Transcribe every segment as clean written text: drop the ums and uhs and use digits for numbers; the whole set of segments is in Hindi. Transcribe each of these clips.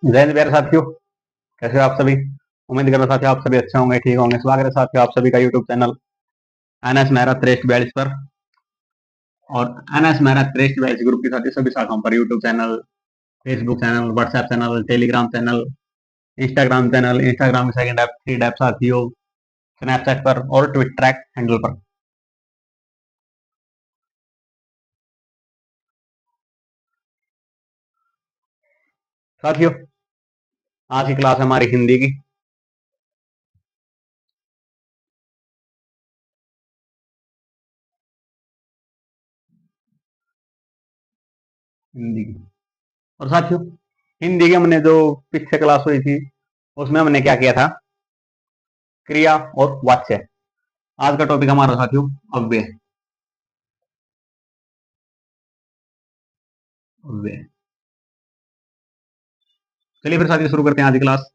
जय हिंद प्यारे साथियों। कैसे हो आप सभी? उम्मीद कर रहा साथियों आप सभी अच्छे होंगे, ठीक होंगे। स्वागत है साथियों आप सभी का यूट्यूब चैनल एनएस मेहरा 4342 पर। और एनएस मेहरा 4342 ग्रुप की साथी सभी शाखाओं पर YouTube channel, Facebook channel, WhatsApp channel, Telegram channel, Instagram channel, Instagram की सेकंड ऐप, थ्रीड ऐप साथियों, स्नैपचैट पर और ट्विटर हैंडल पर। साथियों आज की क्लास हमारी हिंदी की। हिंदी की और साथियों हिंदी की हमने जो पीछे क्लास हुई थी उसमें हमने क्या किया था? क्रिया और वाच्य। आज का टॉपिक हमारा साथियों अव्यय। अव्यय। चलिए फिर साथियों शुरू करते हैं आज की क्लास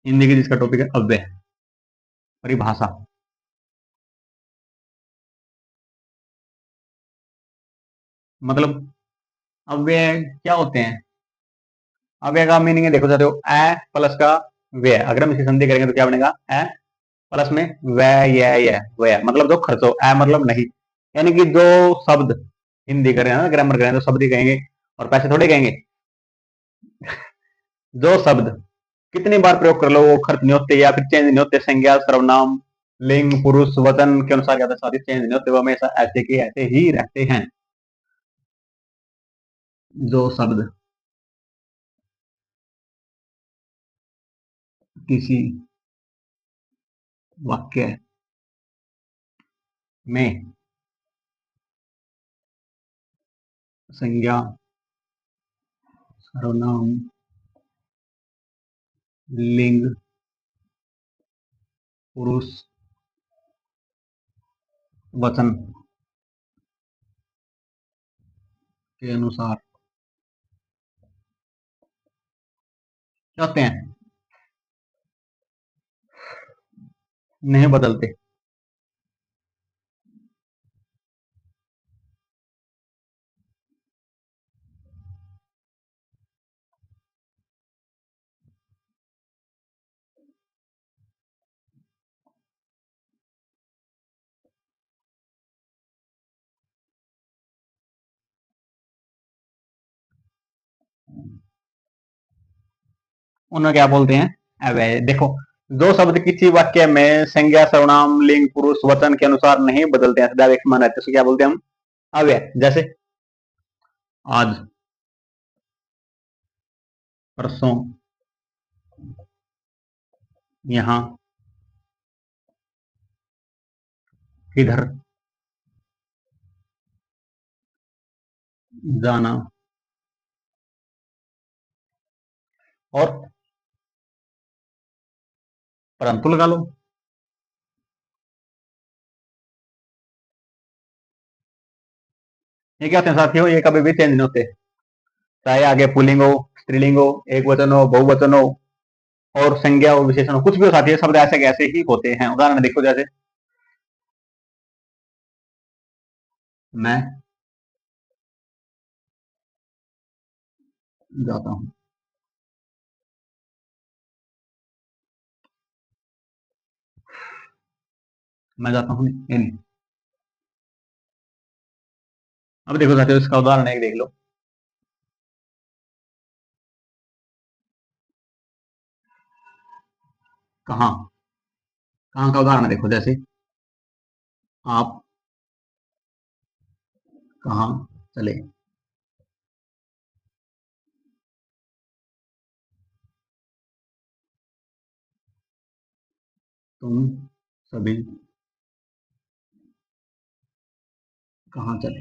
हिंदी की, जिसका टॉपिक है अव्यय, परिभाषा। मतलब अव्यय क्या होते हैं? अव्यय का मीनिंग है, देखो साथियों, ए प्लस का व्यय। अगर हम इसकी संधि करेंगे तो क्या बनेगा? ए प्लस में व्यय, य व्यय मतलब जो खर्चो, ए मतलब नहीं। यानी कि जो शब्द हिंदी करें ना, ग्रामर करें तो शब्द ही कहेंगे और पैसे थोड़े कहेंगे। जो शब्द कितनी बार प्रयोग कर लो वो खर्च नहीं होते या फिर चेंज नहीं होते। संज्ञा, सर्वनाम, लिंग, पुरुष, वचन के अनुसार ज्यादा सारी चेंज नहीं होते, वो हमेशा ऐसे के ऐसे ही रहते हैं। जो शब्द किसी वाक्य में संज्ञा, सर्वनाम, लिंग, पुरुष, वचन के अनुसार क्या होते हैं? नहीं बदलते। उन्हें क्या बोलते हैं? अव्यय। देखो, दो शब्द किसी वाक्य में संज्ञा, सर्वनाम, लिंग, पुरुष, वचन के अनुसार नहीं बदलते हैं, सदैव एक समान रहते हैं, तो क्या बोलते हैं हम? अव्यय। जैसे आज, परसों, यहाँ, किधर, जाना और परंतु लगा लो। ये क्या होते हैं साथियों? ये कभी भी चेंज नहीं होते, चाहे आगे पुल्लिंग हो, स्त्रीलिंग हो, एक वचन हो, बहुवचन हो और संज्ञा हो, विशेषण हो, कुछ भी हो साथियों, शब्द ऐसे कैसे ही होते हैं। उदाहरण देखो, जैसे मैं जाता हूँ। मैं जाता हूँ इन। अब देखो साथियों इसका उदाहरण एक देख लो। कहाँ, कहाँ का उदाहरण है, देखो जैसे आप कहाँ चले, तुम सभी कहाँ चले।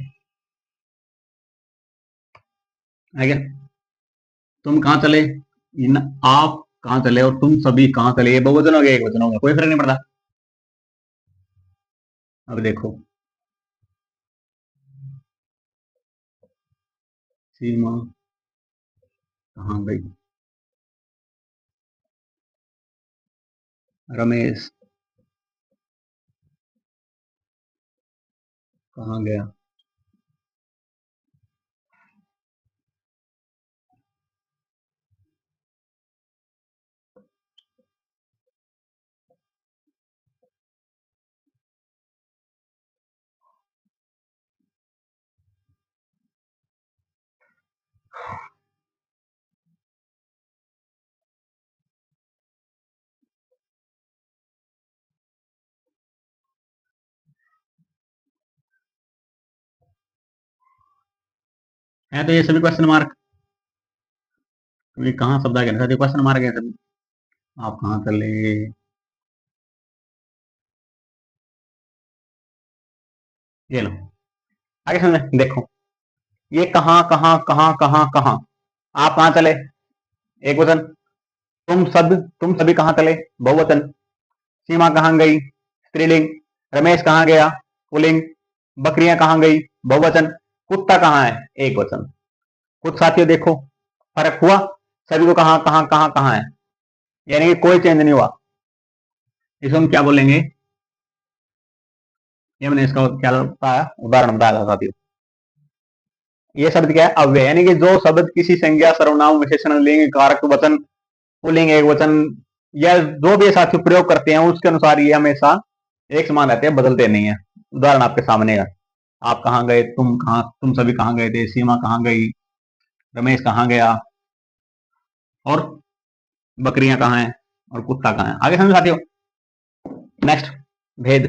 है क्या? तुम कहाँ चले, इन आप कहाँ चले और तुम सभी कहाँ चले, ये बहुवचन हो गया, एक वचन हो गया, कोई फर्क नहीं पड़ता। अब देखो, सीमा कहाँ गई, रमेश कहाँ गया। है तो ये सभी क्वेश्चन मार्क। ये कहाँ शब्द आ गया साथियों, क्वेश्चन मार्क है सभी। आप कहाँ चले, ये लो आगे समझ में देखो। ये कहाँ कहाँ कहाँ कहाँ कहाँ, आप कहाँ चले एक वचन, तुम सभी कहाँ चले बहुवचन, सीमा कहाँ गई स्त्रीलिंग, रमेश कहाँ गया पुल्लिंग, बकरियां कहाँ गई बहुवचन, कुत्ता कहाँ है एक वचन। कुछ साथियों देखो फर्क हुआ, सभी को कहाँ कहाँ कहाँ कहाँ है, यानी कि कोई चेंज नहीं हुआ। इसको हम क्या बोलेंगे, ये मैंने इसका क्या बताया, उदाहरण बताया था साथियों। ये शब्द क्या है अव्यय, यानी कि जो शब्द किसी संज्ञा सर्वनाम विशेषण लिंग कारक वचन पुल्लिंग एक वचन या जो भी साथियों प्रयोग करते हैं उसके अनुसार ये हमेशा एक समान रहते हैं, बदलते नहीं है। उदाहरण आपके सामने है, आप कहाँ गए, तुम सभी कहाँ गए थे, सीमा कहाँ गई, रमेश कहाँ गया, और बकरियां कहाँ हैं, और कुत्ता कहाँ है। आगे समझ साथियों। नेक्स्ट भेद,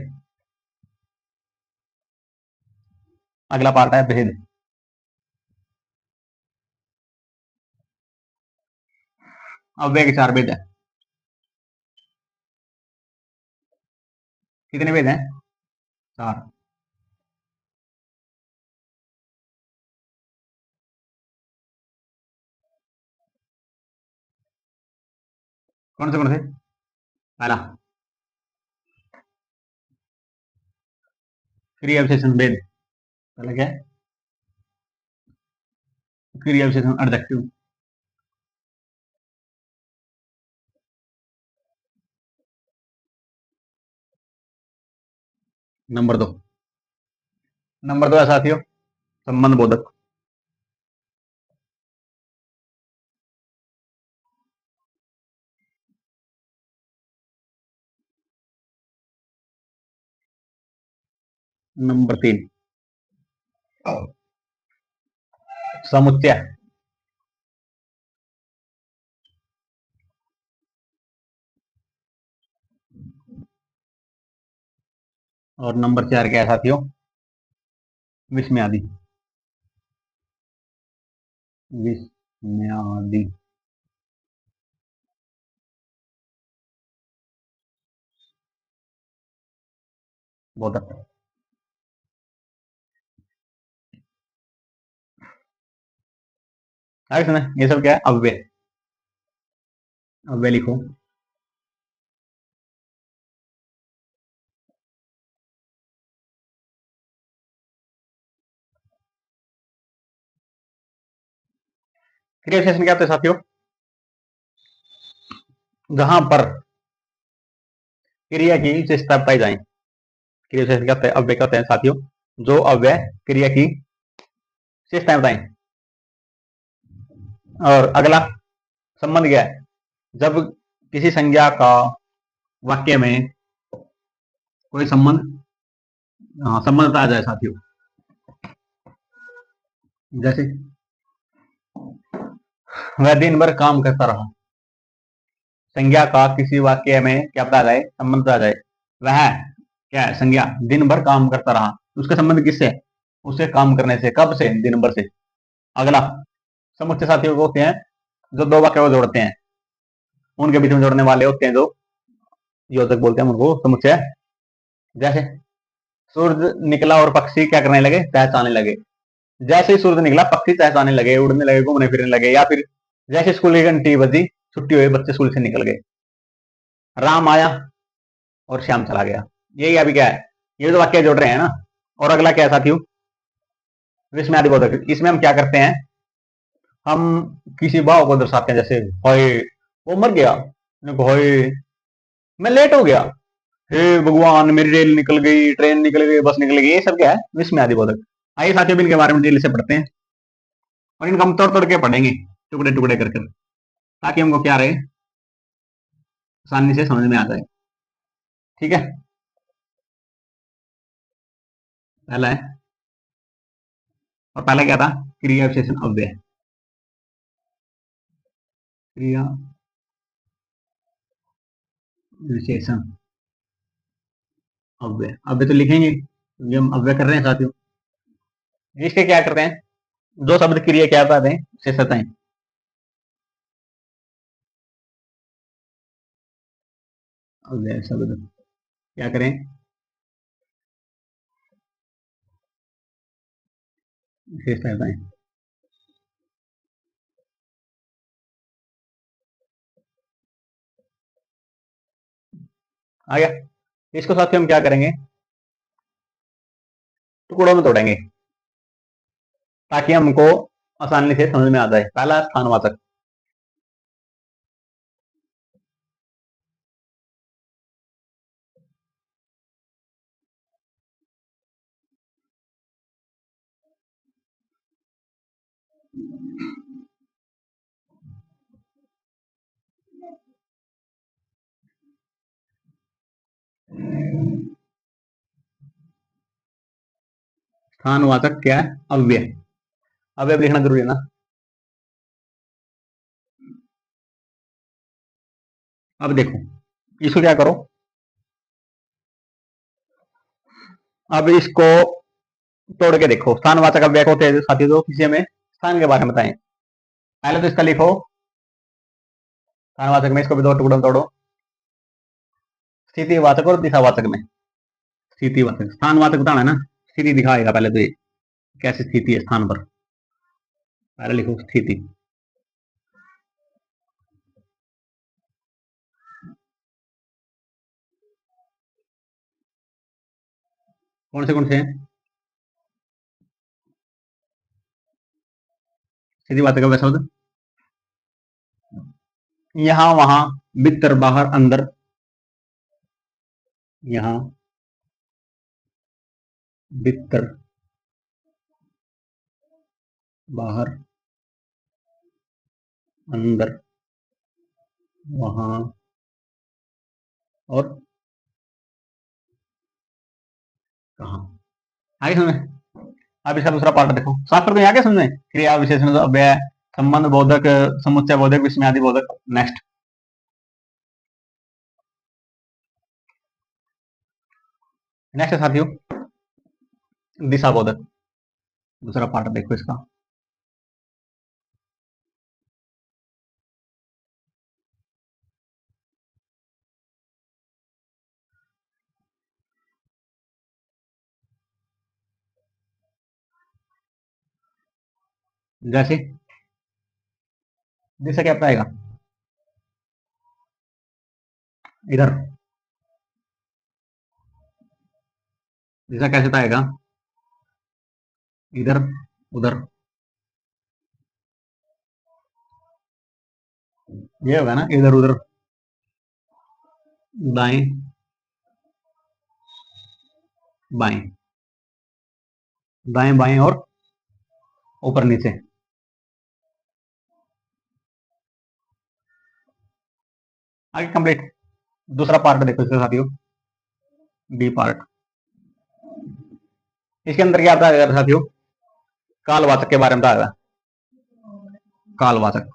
अगला पार्ट है भेद। अव्यय के चार भेद है, कितने भेद हैं, चार। कौन से पहला क्रिया विशेषण भेद, पहला क्या है क्रिया विशेषण एडजेक्टिव, नंबर दो है साथियों संबंध बोधक। नंबर तीन समुच्चय, और नंबर चार क्या है साथियों, विस्मयादि, विस्मयादि बोधक। आगे सुना, ये सब क्या है अव्यय, अव्यय लिखो। क्रिया विशेषण क्या होते हैं साथियों, जहां पर क्रिया की विशेषता पाई जाए, क्रिया विशेषण क्या होते हैं, अव्यय क्या होते हैं साथियों, जो अव्यय क्रिया की विशेषताएं बताएं। और अगला संबंध क्या है, जब किसी संज्ञा का वाक्य में कोई संबंध, संबंध आ जाए साथियों, जैसे वह दिन भर काम करता रहा, संज्ञा का किसी वाक्य में क्या बता जाए, संबंध आ जाए, वह क्या है संज्ञा दिन भर काम करता रहा, उसका संबंध किससे, उसे काम करने से, कब से, दिन भर से। अगला समुच्चय साथियों को होते हैं जो दो वाक्य को जोड़ते हैं, उनके बीच में जोड़ने वाले होते हैं जो योजक बोलते हैं उनको समुच्चय। जैसे सूर्य निकला और पक्षी क्या करने लगे, चहचहाने लगे। जैसे ही सूर्य निकला पक्षी चहचहाने लगे, उड़ने लगे, घूमने फिरने लगे। या फिर जैसे स्कूल की घंटी बजी, छुट्टी हुई, बच्चे स्कूल से निकल गए, राम आया और श्याम चला गया। यही अभी क्या है, ये तो वाक्य जोड़ रहे हैं ना। और अगला क्या है साथियों, विस्मयादि बोधक। इसमें हम क्या करते हैं, हम किसी भाव को दर्शाते हैं, जैसे हाय वो मर गया, हाय मैं लेट हो गया, हे भगवान मेरी रेल निकल गई, ट्रेन निकल गई, बस निकल गई। ये सब क्या है, विस्मयादि बोधक। आइए साथियों इनके बारे में डिटेल से पढ़ते हैं, और इनको हम तोड़ तोड़ के पढ़ेंगे, टुकड़े टुकड़े करके, ताकि हमको क्या रहे, आसानी से समझ में आ जाए। ठीक है, पहला है, और पहला क्या था, क्रिया विशेषण अव्यय, क्रिया विशेषण अव्यय। अव्यय तो लिखेंगे क्योंकि हम अव्यय कर रहे हैं साथियों। इसके क्या करते हैं, जो शब्द क्रिया क्या बताते हैं विशेषताएं। अव्यय शब्द क्या करें, विशेषताएं बताएं। आ गया। इसको साथ ही हम क्या करेंगे, टुकड़ों में तोड़ेंगे ताकि हमको आसानी से समझ में आ जाए। पहला स्थानवाचक, स्थानवाचक क्या है, अव्यय। अव्यय लिखना जरूरी है ना। अब देखो इसको क्या करो, अब इसको तोड़ के देखो। स्थानवाचक अव्यय को होते हैं साथी, तो किसी हमें स्थान के बारे में बताएं। पहले तो इसका लिखो, स्थानवाचक में इसको भी दो टुकड़ों में तोड़ो। स्थितिवाचक और दिशावाचक में, स्थितिवाचक स्थानवाचक बताना है ना, स्थिति दिखाएगा पहले तो ये कैसी स्थिति है स्थान पर। पहले लिखो स्थिति। कौन से हैं, स्थितिवाचक अव्यय शब्द यहाँ वहां, भीतर बाहर अंदर, यहाँ भीतर बाहर अंदर, वहां और कहा। आगे समझ में। अब इसका दूसरा पार्ट देखो, साफ कर दो यहाँ क्या समझ में, क्रिया विशेषण अव्यय, संबंध बोधक, समुच्चय बोधक, विस्मयादि बोधक। नेक्स्ट, नेक्स्ट साथियों दिशा बोधक, दूसरा पार्ट देखो इसका। जैसे दिशा क्या पाएगा, इधर दिशा कैसे पाएगा, इधर उधर, ये होगा ना, इधर उधर, दाएं बाएं, दाएं बाएं और ऊपर नीचे। आगे कंप्लीट। दूसरा पार्ट देखो इसके साथियों, बी पार्ट। इसके अंदर क्या बताया गया साथियों, कालवाचक के बारे में बताया गया। कालवाचक,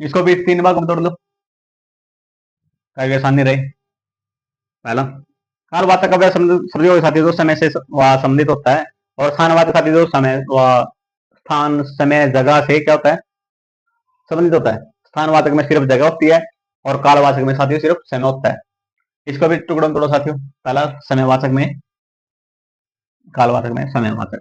इसको भी तीन भाग में तोड़ लो ताकि आसानी रहे। पहला, कालवाचक अव्यय शब्दों के साथ जो समय से संबंधित होता है, और स्थानवाचक साथी जो समय स्थान समय जगह से क्या होता है, संबंधित होता है। स्थानवाचक में सिर्फ जगह होती है और कालवाचक में साथियों सिर्फ समय होता है। इसको भी टुकड़ों में तोड़ो साथियों। पहला समयवाचक में, कालवाचक में, समयवाचक।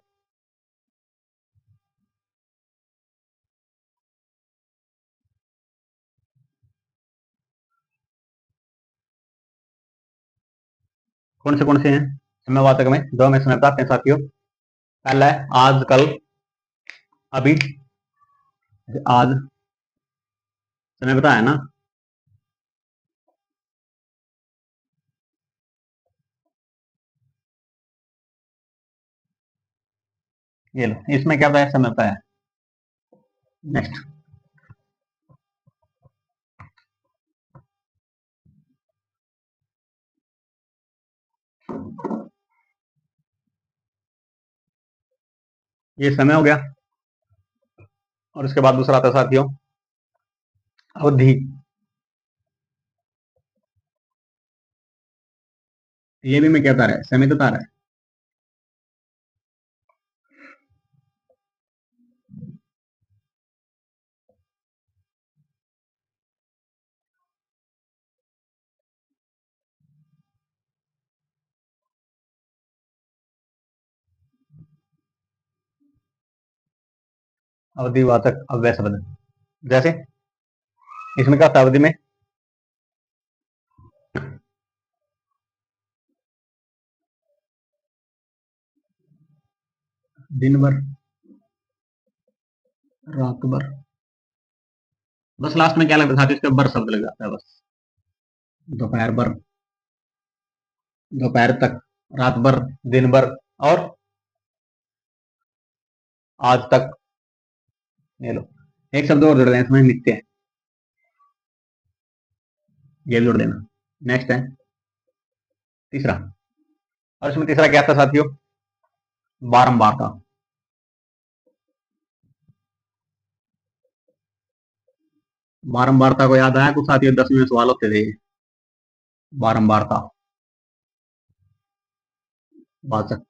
कौन से हैं समयवाचक में, दो में समय बताते हैं साथियों। पहला है आज, कल, अभी। आज समय बताया ना, ये लो, इसमें क्या बताया, समय बताया। नेक्स्ट, ये समय हो गया। और उसके बाद दूसरा आता है साथियों अवधि। ये भी मैं क्या बता रहा है, समय तो बता रहा है। अवधिवाचक अव्यय शब्द, जैसे इसमें क्या था, अवधि में दिन भर, रात भर, बस लास्ट में क्या लगता है साथियों, इसका बर शब्द लग जाता है बस। दोपहर भर, दोपहर तक, रात भर, दिन भर, और आज तक। ये लो, एक शब्द और जोड़ दें इसमें, नित्य है, ये भी जोड़ देना। नेक्स्ट है तीसरा, और इसमें तीसरा क्या था साथियों, बारंबारता। बारंबारता को याद आया कुछ साथियों, 10वीं में सवाल होते थे। बारंबारता वाचक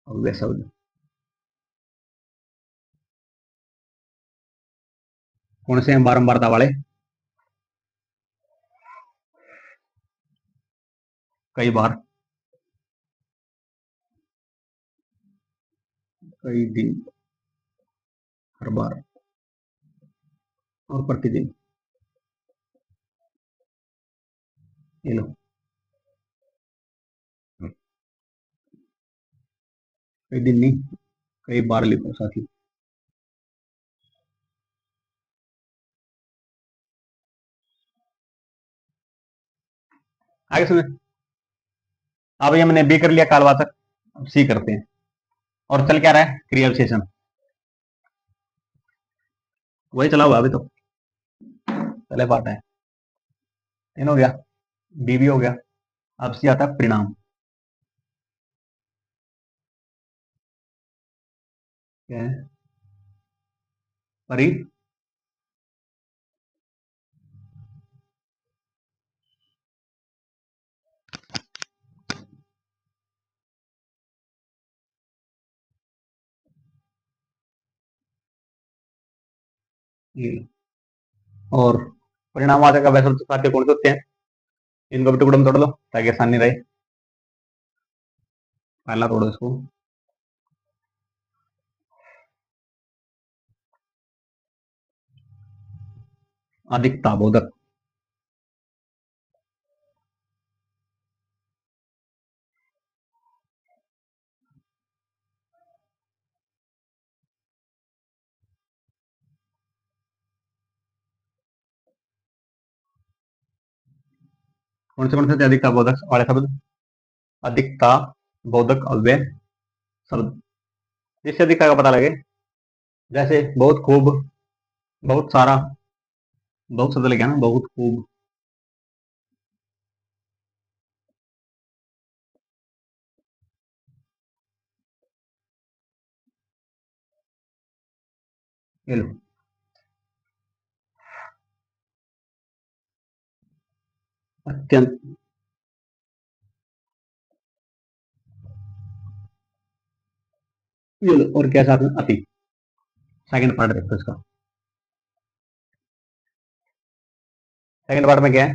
अव्यय शब्द, कौन से हैं बारंबारता वाले, कई बार, कई दिन, हर बार, और प्रतिदिन। ये लो, कई दिन नहीं, कई बार लिखो साथी। आगे सुने, अब ये हमने बी कर लिया कालवाचक, अब सी करते हैं। और चल क्या रहा है, क्रिया विशेषण, वही चला हुआ अभी तो, पहले पार्ट है। इन हो गया, बी भी हो गया, अब सी आता है परिणाम। क्या है, परि, और परिणामवाचक का वैसे साथी कौन से होते हैं, इनको भी टुकड़े में तोड़ लो ताकि आसानी रहे। पहला तोड़ो इसको, अधिकता बोधक, कौन से थे अधिकता बोधक वाले शब्द, अधिकता बोधक अव्यय शब्द, जिससे अधिकता का पता लगे, जैसे बहुत खूब, बहुत सारा, बहुत शब्द लगे ना, बहुत खूब। ये लो, अत्यंत, ये लो, और क्या साथ में अति। सेकंड पार्ट देखो इसका, सेकंड पार्ट में क्या है,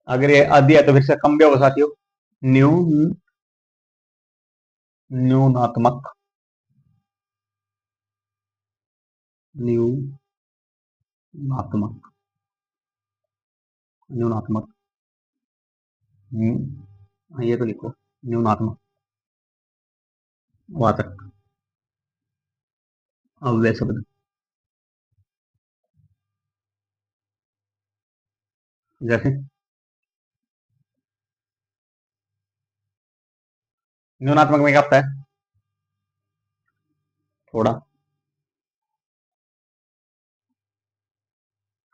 अगर ये आदि है तो फिर से कम भी होगा साथियों, न्यून, न्यूनात्मक, न्यूनात्मक, न्यूनात्मक, ये तो लिखो, न्यूनात्मक वाचक अव्यय शब्द, जैसे न्यूनात्मक में क्या होता है, थोड़ा,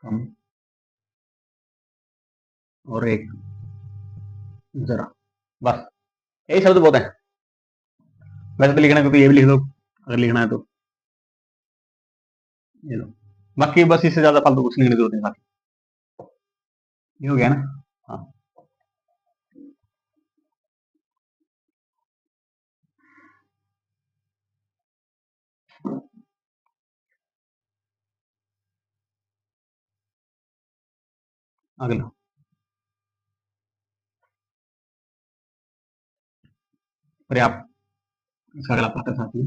कम, और एक। जरा, बस यही शब्द बहुत है। वैसे तो लिखना है तो ये भी लिख दो अगर लिखना है तो, ये लो। बाकी बस इससे ज्यादा फालतू कुछ लिखने की जरूरत नहीं। ये हो गया ना। हाँ, अगला पर्याप्त, इसका अगला पाठ है साथियों।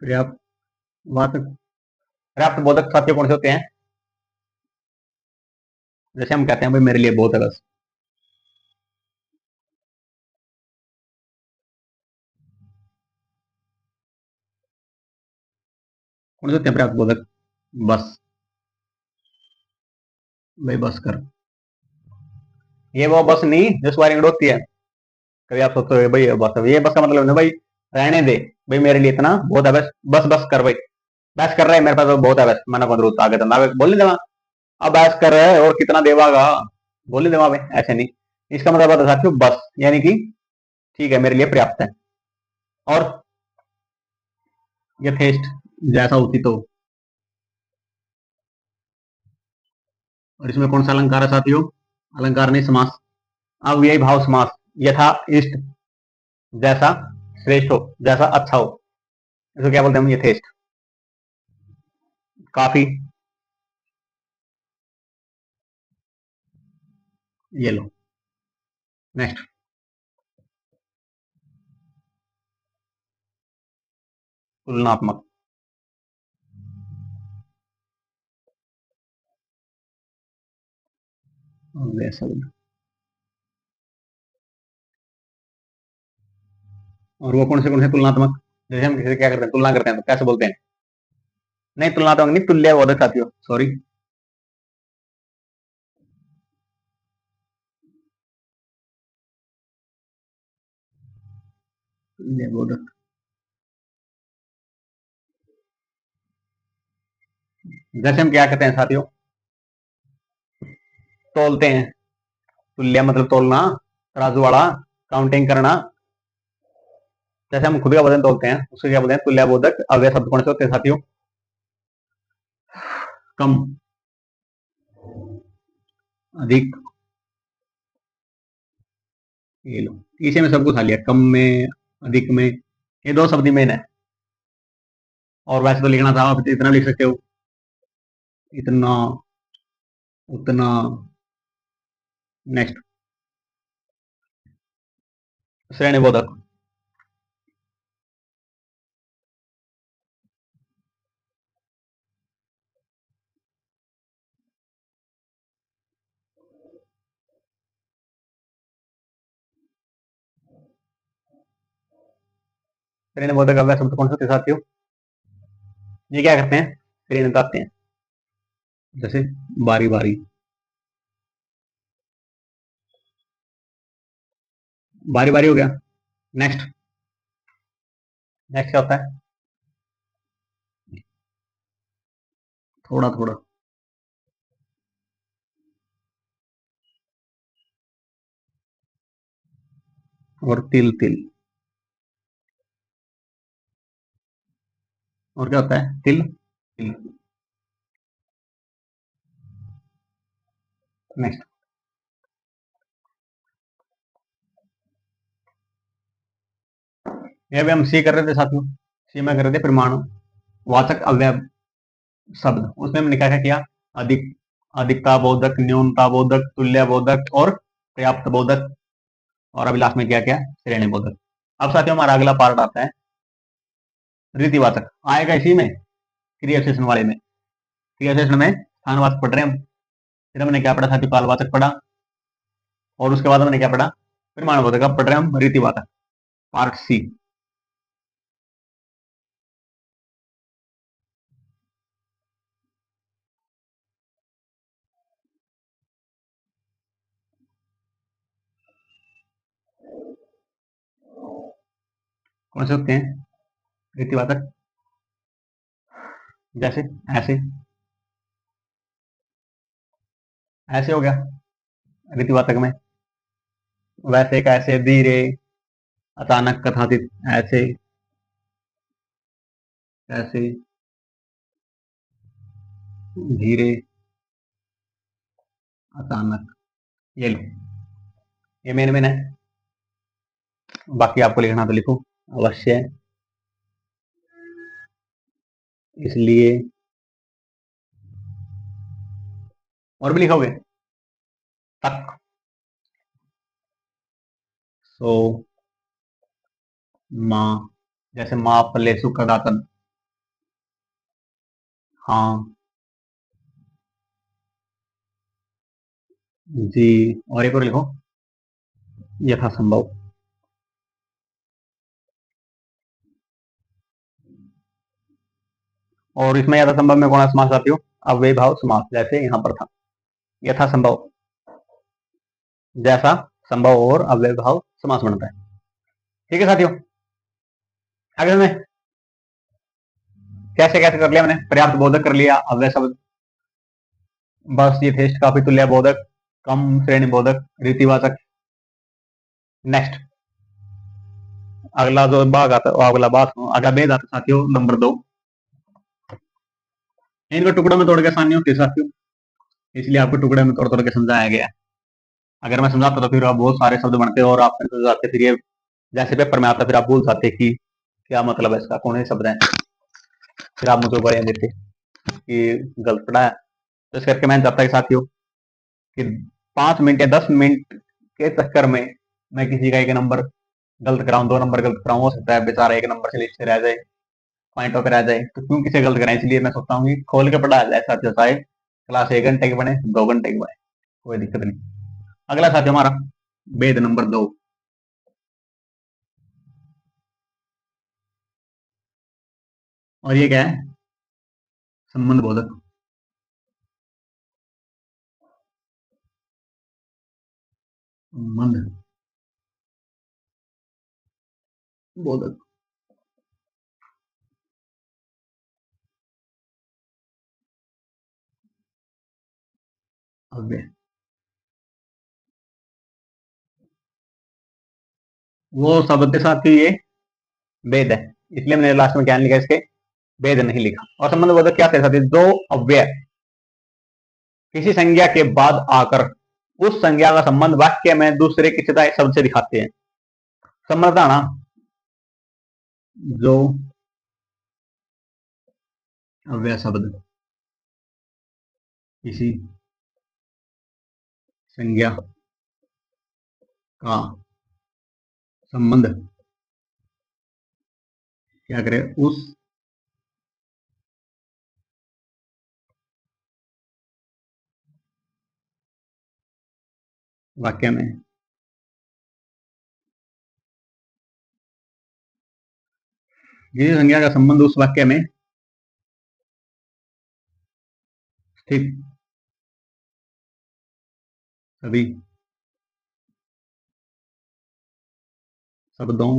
पर्याप्त वाचक, पर्याप्त बोधक साथियों कौन से होते हैं? जैसे हम कहते हैं भाई मेरे लिए बहुत है बस। कौन से होते हैं पर्याप्त बोधक? बस, भाई बस कर। ये वो बस नहीं जो स्वेरिंग होती है। कभी आप सोचते हो भाई बस, ये बस का मतलब है भाई रहने दे, भाई मेरे लिए इतना बहुत है बस, बस बस कर भाई। बस कर रहे हैं मेरे पास तो बहुत है बस, मना कौन रोता आगे तो ना बोल नहीं देवा। अब बस कर रहे हैं और कितना देवागा, बोल नहीं देवा भाई, ऐसे नहीं। इसका मतलब होता है साथियों बस, यानी कि ठीक है मेरे लिए पर्याप्त है। और यथेष्ट, जैसा उचित हो। और इसमें कौन सा अलंकार है साथियों? अलंकार नहीं, समास। अब यही भाव समास, यथा इष्ट, जैसा श्रेष्ठ हो, जैसा अच्छा हो, इसको क्या बोलते हैं हम? यथेष्ट। काफी, ये लो। नेक्स्ट, तुलनात्मक, वैसा। और वो कौन से तुलनात्मक? जैसे हम किसी से क्या करते हैं, तुलना करते हैं तो कैसे बोलते हैं? नहीं तुलनात्मक नहीं, तुल्य बोधक साथियों, सॉरी। तुल्य बोधक, जैसे हम क्या कहते हैं साथियों, तोलते हैं। तुल्य मतलब तोलना, तराजू वाला, काउंटिंग करना। जैसे हम खुद का वजन तोलते हैं उसको क्या बोलते हैं? तुल्य बोधक। अव्यय शब्द कौन से होते हैं साथियों? कम, अधिक, ये लो। इसे में सब कुछ खा लिया, कम में, अधिक में, ये दो शब्द मेन है। और वैसे तो लिखना था आप इतना लिख सकते हो, इतना, उतना। नेक्स्ट, श्रेणी बोधक। श्रेणी बोधक अव्यय शब्द कौन से होते हैं साथियों? ये क्या करते हैं? श्रेणी बताते हैं। जैसे बारी बारी, बारी बारी हो गया। नेक्स्ट, नेक्स्ट क्या होता है? थोड़ा थोड़ा, और तिल तिल। और क्या होता है? तिल तिल। नेक्स्ट, ये भी हम सी कर रहे थे साथियों। सी में कर रहे थे परिमाण वाचक अव्यय शब्द, उसमें हमने क्या क्या किया? अधिक, अधिकता बोधक, न्यूनता बोधक, तुल्य बोधक और पर्याप्त बोधक। और अभी लास्ट में क्या क्या? श्रेणी बोधक। अब साथियों हमारा अगला पार्ट आता है रीतिवाचक, आएगा इसी में, क्रिया विशेषण वाले में। क्रिया विशेषण में स्थानवाचक पढ़ रहे हैं हम। फिर हमने क्या पढ़ा साथियों? कालवाचक पढ़ा। और उसके बाद हमने क्या पढ़ा? परिमाण बोधक। अब पढ़ रहे हैं हम रीतिवाचक, पार्ट सी। कौन से होते हैं रीतिवाचक? जैसे ऐसे, ऐसे हो गया रीतिवाचक में। वैसे, कैसे, धीरे, अचानक, कथातीत, ऐसे, कैसे, धीरे, अचानक, ये लो, ये मेन मेन है। बाकी आपको लिखना तो लिखो अवश्य, इसलिए। और भी लिखोगे? तक, सो, माँ, जैसे माँ पल्ले सुखा दातन, हाँ, जी। और एक और लिखो, यथासंभव। और इसमें यथासंभव में कौन सा समास आती हो? अव्यय भाव समास, जैसे यहाँ पर था यथासंभव, जैसा संभव और अव्यय भाव समास बनता है। ठीक है साथियों, आगे में कैसे कैसे कर लिया मैंने? पर्याप्त बोधक कर लिया, अव्यय शब्द, बस ये थे काफी, तुल्य बोधक, कम श्रेणी बोधक, रीतिवाचक। नेक्स्ट, अगला जो भाग आता है, अगला भेद आता है साथियों, नंबर 2। इनको टुकड़ों में तोड़ के आसानी होती है साथियों, इसलिए आपको टुकड़े में तोड़ तोड़ के समझाया गया है। अगर मैं समझाता तो फिर आप बहुत सारे शब्द बनते और आप समझाते, फिर ये जैसे पेपर में आता फिर आप भूल जाते कि क्या मतलब है इसका, कौन से शब्द है, फिर आप मुझे बयान देते कि गलत पढ़ा है। तो इस करके मैंने चाहता है साथियों कि 5 मिनट या 10 मिनट के चक्कर में मैं किसी का एक नंबर गलत कराऊं, 2 नंबर गलत कराऊं, हो सकता है बेचारा एक नंबर से लिस्ट से रह जाए, पॉइंट होकर रह जाए, तो क्यों किसे गलत कराएं, इसलिए मैं सोचता हूँ कि खोल के पढ़ा जाए साथियों, चाहे क्लास 1 घंटे की बने, 2 घंटे की बने, कोई दिक्कत नहीं। अगला साथियों हमारा वेद नंबर 2, और ये क्या है? संबंध बोधक। संबंध बोधक, अव्यय, वो शब्द के साथ ही ये वेद है, इसलिए मैंने लास्ट में क्या लिखा इसके, वेद नहीं लिखा। और संबंध बोधक क्या थे साथी? दो अव्यय किसी संज्ञा के बाद आकर उस संज्ञा का संबंध वाक्य में दूसरे किसी शब्द से दिखाते हैं। संबंध था ना, जो अव्यय शब्द किसी संज्ञा का संबंध क्या करे उस वाक्य में, किसी संज्ञा का संबंध उस वाक्य में स्थित सभी शब्दों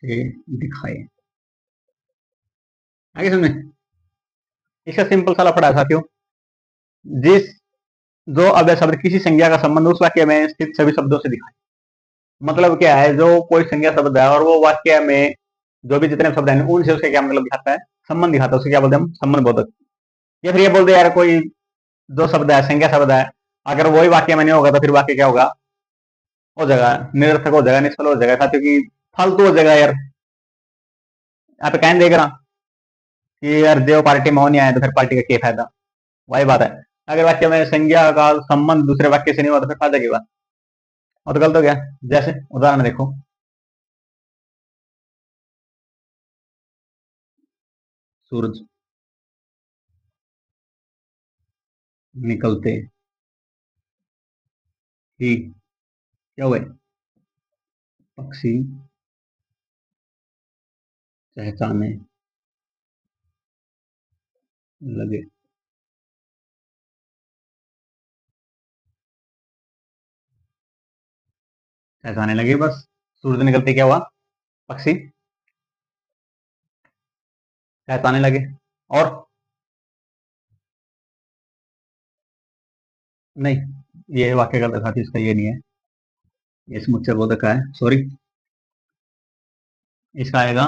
से दिखाए। आगे समझे? इसका सिंपल सा लफड़ा है साथियों, जिस जो अव्यय शब्द किसी संज्ञा का संबंध उस वाक्य में स्थित सभी शब्दों से दिखाए। मतलब क्या है, जो कोई संज्ञा शब्द है और वो वाक्य में जो भी जितने शब्द हैं उनसे उसका क्या मतलब दिखाता है, संबंध दिखाता है, उसे क्या बोलते हैं हम? संबंध बोधक। या फिर ये बोलते यार कोई जो शब्द है, संज्ञा शब्द है, अगर वही वाक्य में नहीं होगा तो फिर वाक्य क्या होगा? हो जाएगा निरर्थक, हो जाएगा निष्फल, हो जाएगा साथियों की फालतू हो जाएगा यार। आप कहने देगा कि यार देव पार्टी में हो नहीं आया तो फिर पार्टी का क्या फायदा? वही बात है, अगर वाक्य में संज्ञा का संबंध दूसरे वाक्य से नहीं हुआ तो फिर फायदा की बात? और तो गलत हो गया। जैसे उदाहरण देखो, सूरज निकलते ही क्या हुए? पक्षी चहचहाने लगे। ऐसा आने लगे बस। सूरज निकलते क्या हुआ? पक्षी ऐसा आने लगे। और नहीं, ये वाक्य का साथी इसका ये नहीं है, ये समुच्चय बोधक का है, सॉरी। इसका आएगा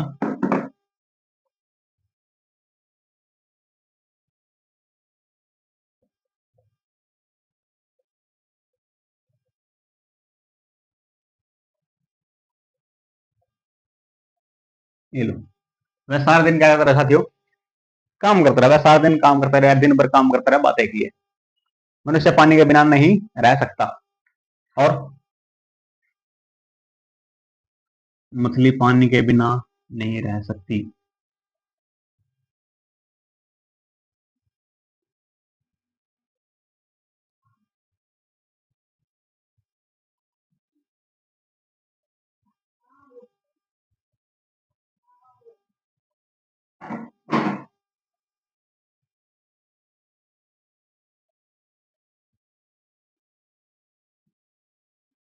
ये लो। वह सारा दिन क्या करता रहा साथियों? काम करता रहा, वह सारा दिन काम करता रहा, दिन भर काम करता रहा, बातें की है। मनुष्य पानी के बिना नहीं रह सकता। और मछली पानी के बिना नहीं रह सकती।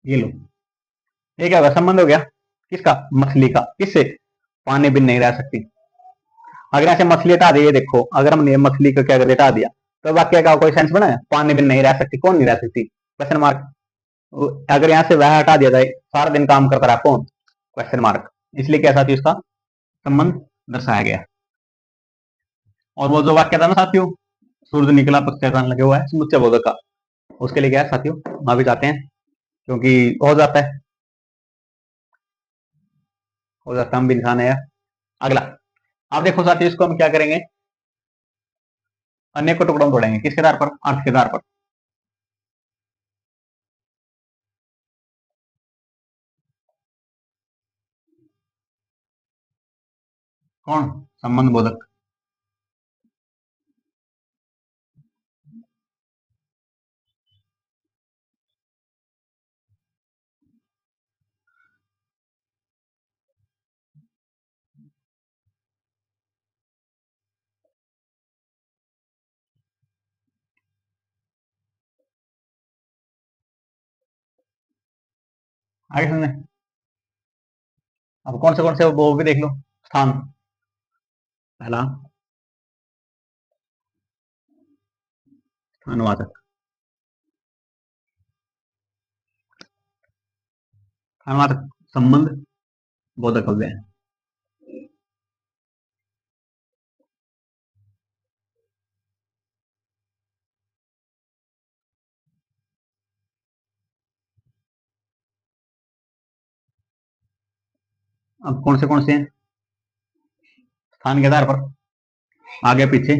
ये लो, ये क्या होगा? संबंध हो गया किसका? मछली का। किससे? पानी बिन नहीं रह सकती। अगर ऐसे मछली हटा दी, ये देखो, अगर हमने मछली का क्या कर हटा दिया तो वाक्य का कोई सेंस बना है? पानी बिन नहीं रह सकती, कौन नहीं रह सकती? Question mark. अगर यहाँ से वह हटा दिया जाए, सारा दिन काम करता रहा, कौन? Question mark. इसलिए क्या साथियों, इसका संबंध दर्शाया गया। और वो जो वाक्य था ना साथियों, सूरज निकला पक्षी लगे हुआ है, समुच्चय बोधक का, उसके लिए क्या है साथियों, वहां भी जाते हैं, क्योंकि हो जाता है, हो जाता हम भी इंसान है। अगला, आप देखो साथियों, इसको हम क्या करेंगे? अनेक को टुकड़ों में तोड़ेंगे। किसके आधार पर? अर्थ के आधार पर। कौन? संबंध बोधक। आगे सुनने, अब कौन से वो भी देख लो। स्थान पहला, स्थानवाचक। स्थानवाचक संबंध बोधक हो गए। अब कौन से हैं? स्थान के आधार पर, आगे पीछे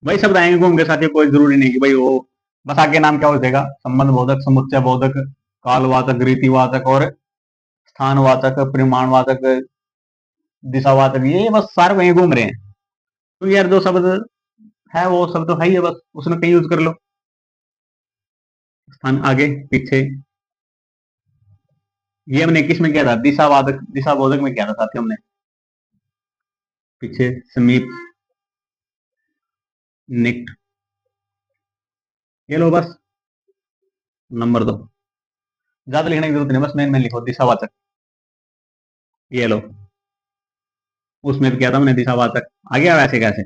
वही शब्द आएंगे घूम के साथ, कोई जरूरी नहीं कि भाई वो बस आगे नाम क्या हो जाएगा, संबंध बोधक, समुच्चय बोधक, कालवाचक, रीतिवाचक और स्थानवाचक, परिमाणवाचक, दिशावाचक, ये बस सारे वहीं घूम रहे हैं। तो यार जो शब्द है वो शब्द तो है ही है, बस उसमें कहीं यूज कर लो। स्थान आगे पीछे, ये हमने किस में किया था? दिशावाचक, दिशाबोधक में किया था साथियों हमने। पीछे, समीप, निकट, ये लो बस, नंबर दो। ज्यादा लिखने की जरूरत नहीं, बस मेन लिखो दिशावाचक। ये लो, उसमें भी किया था हमने दिशावाचक। आ गया वैसे कैसे?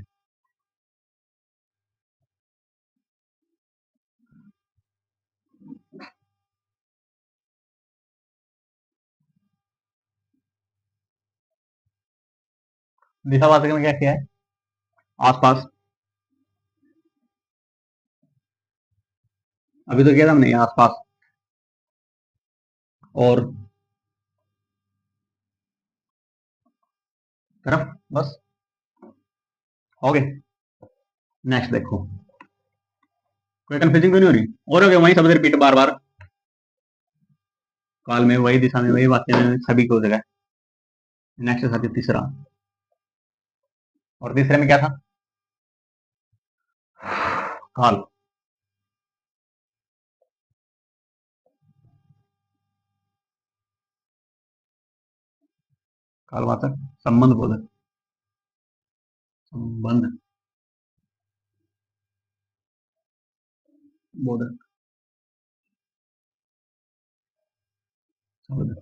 दिशावाचक में क्या किया है? आसपास, अभी तो किया था हमने आसपास, और तरफ, बस हो गए। नेक्स्ट देखो, कोई कंफ्यूजिंग तो नहीं हो रही? और हो गया वही शब्द रिपीट बार बार, काल में वही, दिशा में वही, वाक्य में सभी को जगह। नेक्स्ट साथी तीसरा, और तीसरे में क्या था? काल, कालवाचक, संबंध बोधक, संबंध बोधक, शब्द।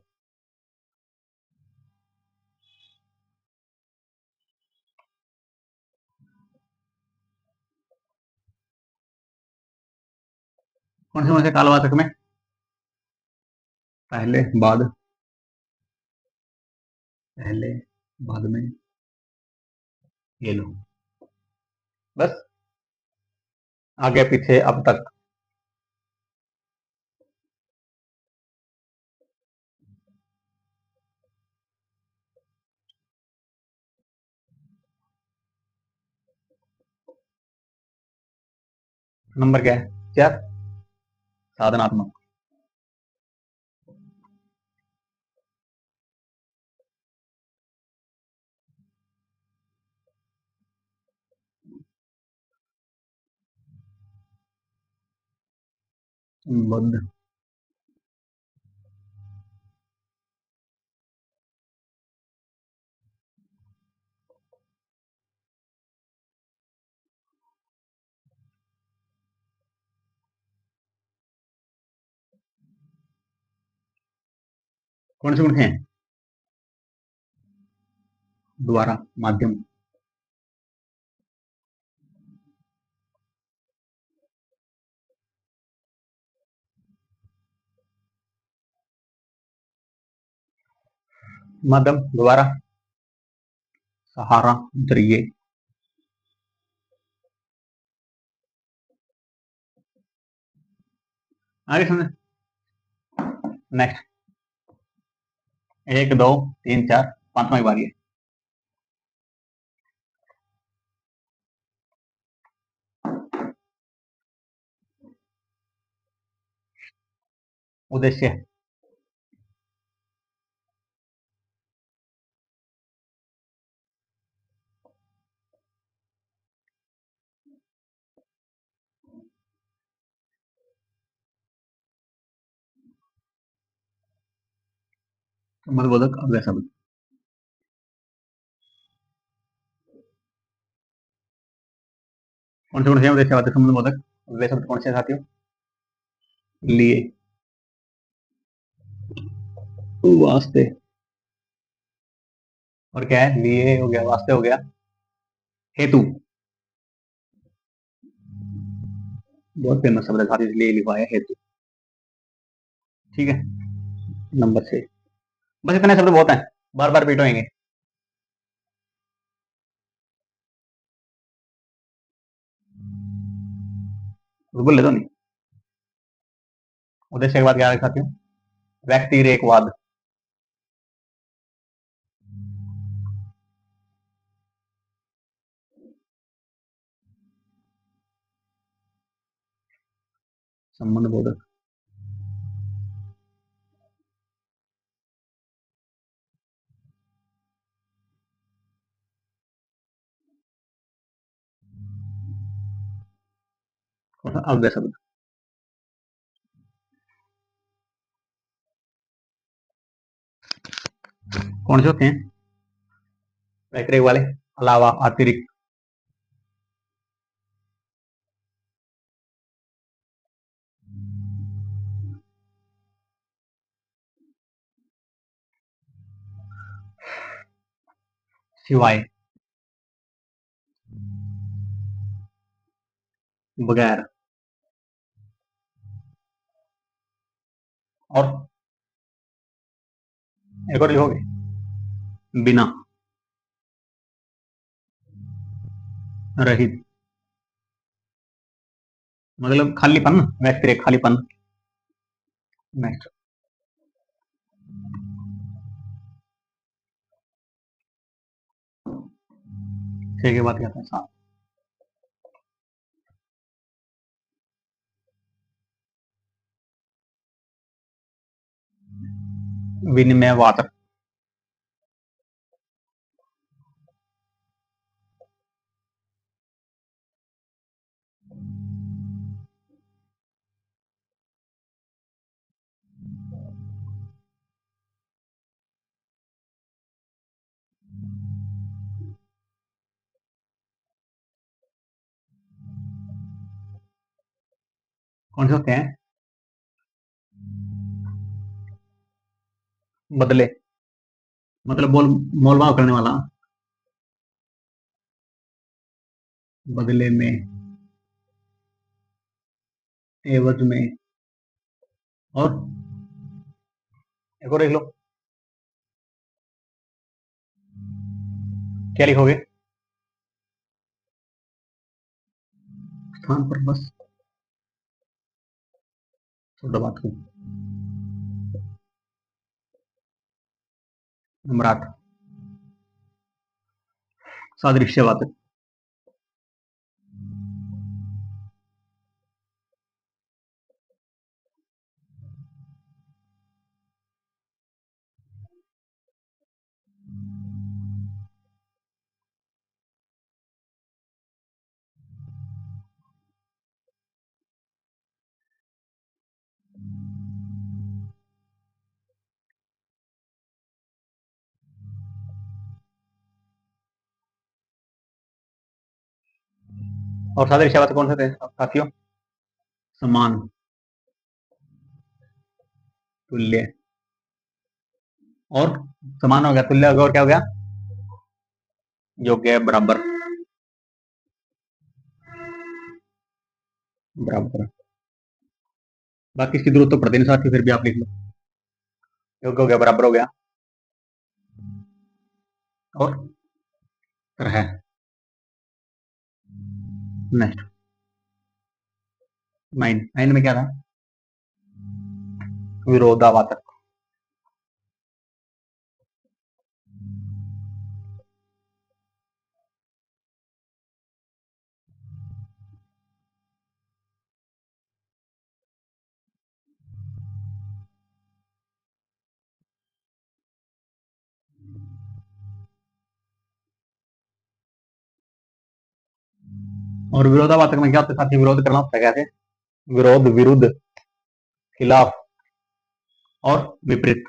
कौन से कालवाचक में पहले बाद, पहले बाद में, ये लो, बस आगे पीछे अब तक। नंबर क्या है? 4, साधनात्मक। बुद्ध। कौन से गुण हैं? द्वारा, माध्यम। माध्यम, द्वारा, सहारा, जरिए। आगे समझे। नेक्स्ट, 1 2 3 4, 5वां बारी है। उद्देश्य, संबंधबोधक, अव्यय शब्द। कौन से गुण हैं उद्देश्यवाचक, संबंधबोधक, अव्यय शब्द? कौन से साथियों? लिए, वास्ते। और क्या है? लिए हो गया, वास्ते हो गया, हेतु। बहुत फेमस शब्द है साथी, इसलिए लिखवाया हेतु। ठीक है। नंबर 6, बस इतने शब्द बहुत हैं, बार बार रिपीट होंगे। बोल ले तो नहीं। उद्देश्य के बाद क्या है साथियों? व्यक्तिरेकवाद। संबंध बोधक। अव्यय शब्द। कौन से होते हैं? व्यतिरेक वाले, अलावा, अतिरिक्त। सिवाय, बगैर। और एक और लिखोगे, बिना, रहित, मतलब खालीपन, व्यतिरेक, खालीपन। नेक्स्ट, 6 के बाद क्या था? 7, विनिमयवाचक। कौन से होते हैं? बदले, मतलब मोल भाव करने वाला, बदले में, एवज में, और एक और देख लो, क्या लिखोगे? स्थान पर बस छोटा बात को। नंबर 8, सादृश्यवाचक। और सादृश्यवाचक कौन से थे साथियों? समान, तुल्य, और समान हो गया, तुल्य हो गया, और क्या हो गया? योग्य, बराबर, बराबर। बाकी इसकी जरूरत तो पड़ती नहीं साथी, फिर भी आप लिख लो। योग्य हो गया, बराबर हो गया, और है। नेक्स्ट 9 में क्या था? विरोधाभासक। और विरोधाभासक में क्या होता है साथी? विरोध करना होता है, कैसे? विरोध, विरुद्ध, खिलाफ और विपरीत।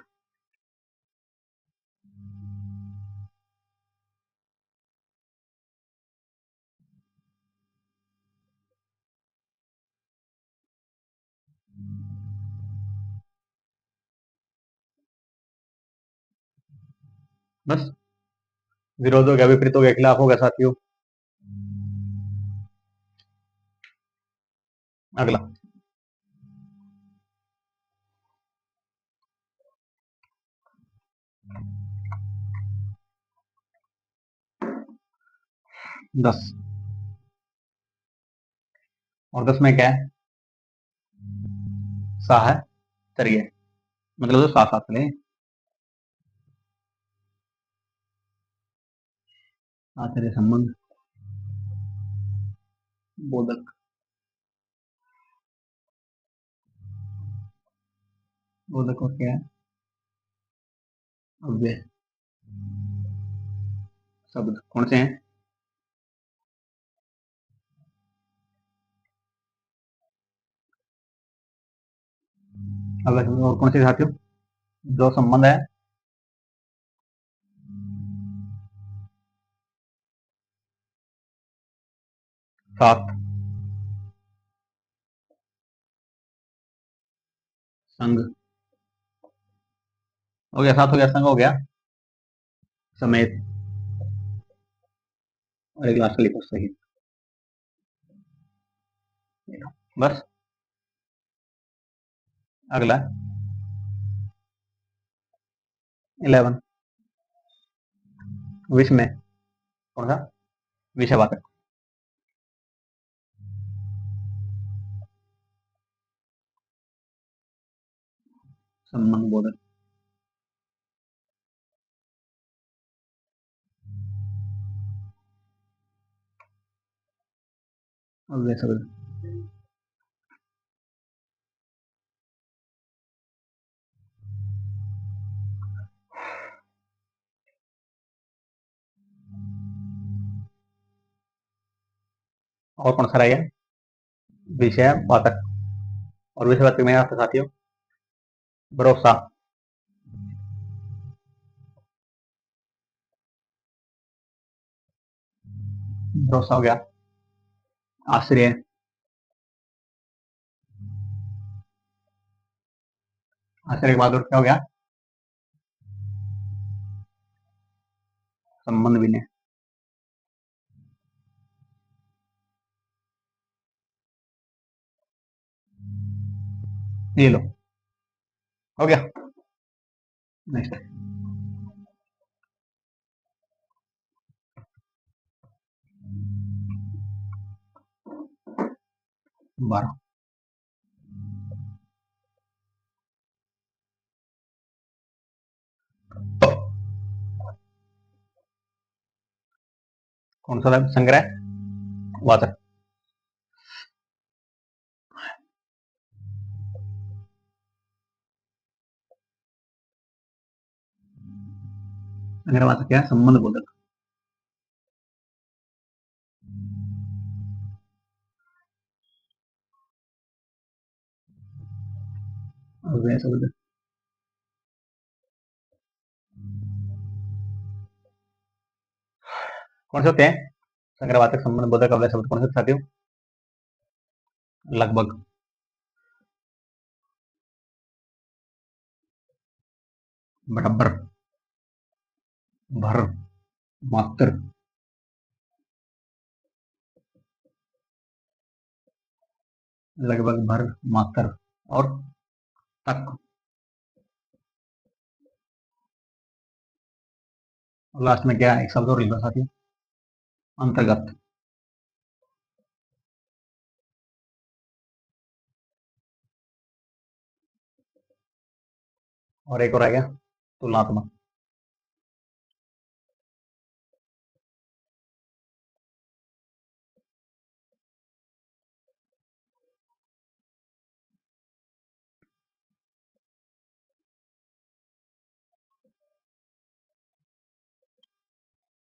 बस, विरोध हो गया, विपरीत हो गया, खिलाफ हो गया साथियों। अगला 10, और 10 में क्या है? साहचर्य, मतलब तो साथ साथ ले, आचार्य संबंध, बोधक, बोधक और क्या है? अव्यय शब्द कौन से हैं? अव्यय शब्द और कौन से साथियों? जो संबंध है, साथ, संग हो गया, साथ हो गया, संग हो गया, समेत, और एक लास्ट लिखो सही। बस, अगला 11, विष में, कौन सा? विषयवाचक। संबंध, बोधक, अव्यय शब्द। और कौन सा रह गया? विषयवाचक। और विषयवाचक में आपके साथियों, भरोसा, भरोसा हो गया, आश्रय, आश्रय के बाद और क्या हो गया? संबंध विनय। ये लो, हो गया। नेक्स्ट। 12। कौन सा संग्रह? वाचक। संग्रह वाचक क्या है? संबंध बोधक। अव्यय शब्द। कौन से होते हैं? संग्रह वाचक, संबंध बोधक, अव्यय शब्द। कौन से साथियों? लगभग, बराबर, भर, मात्र, लगभग, भर, मात्र और तक। लास्ट में क्या है? एक शब्द और लिखो साथियों, अंतर्गत। और एक और आ गया, तुलनात्मक।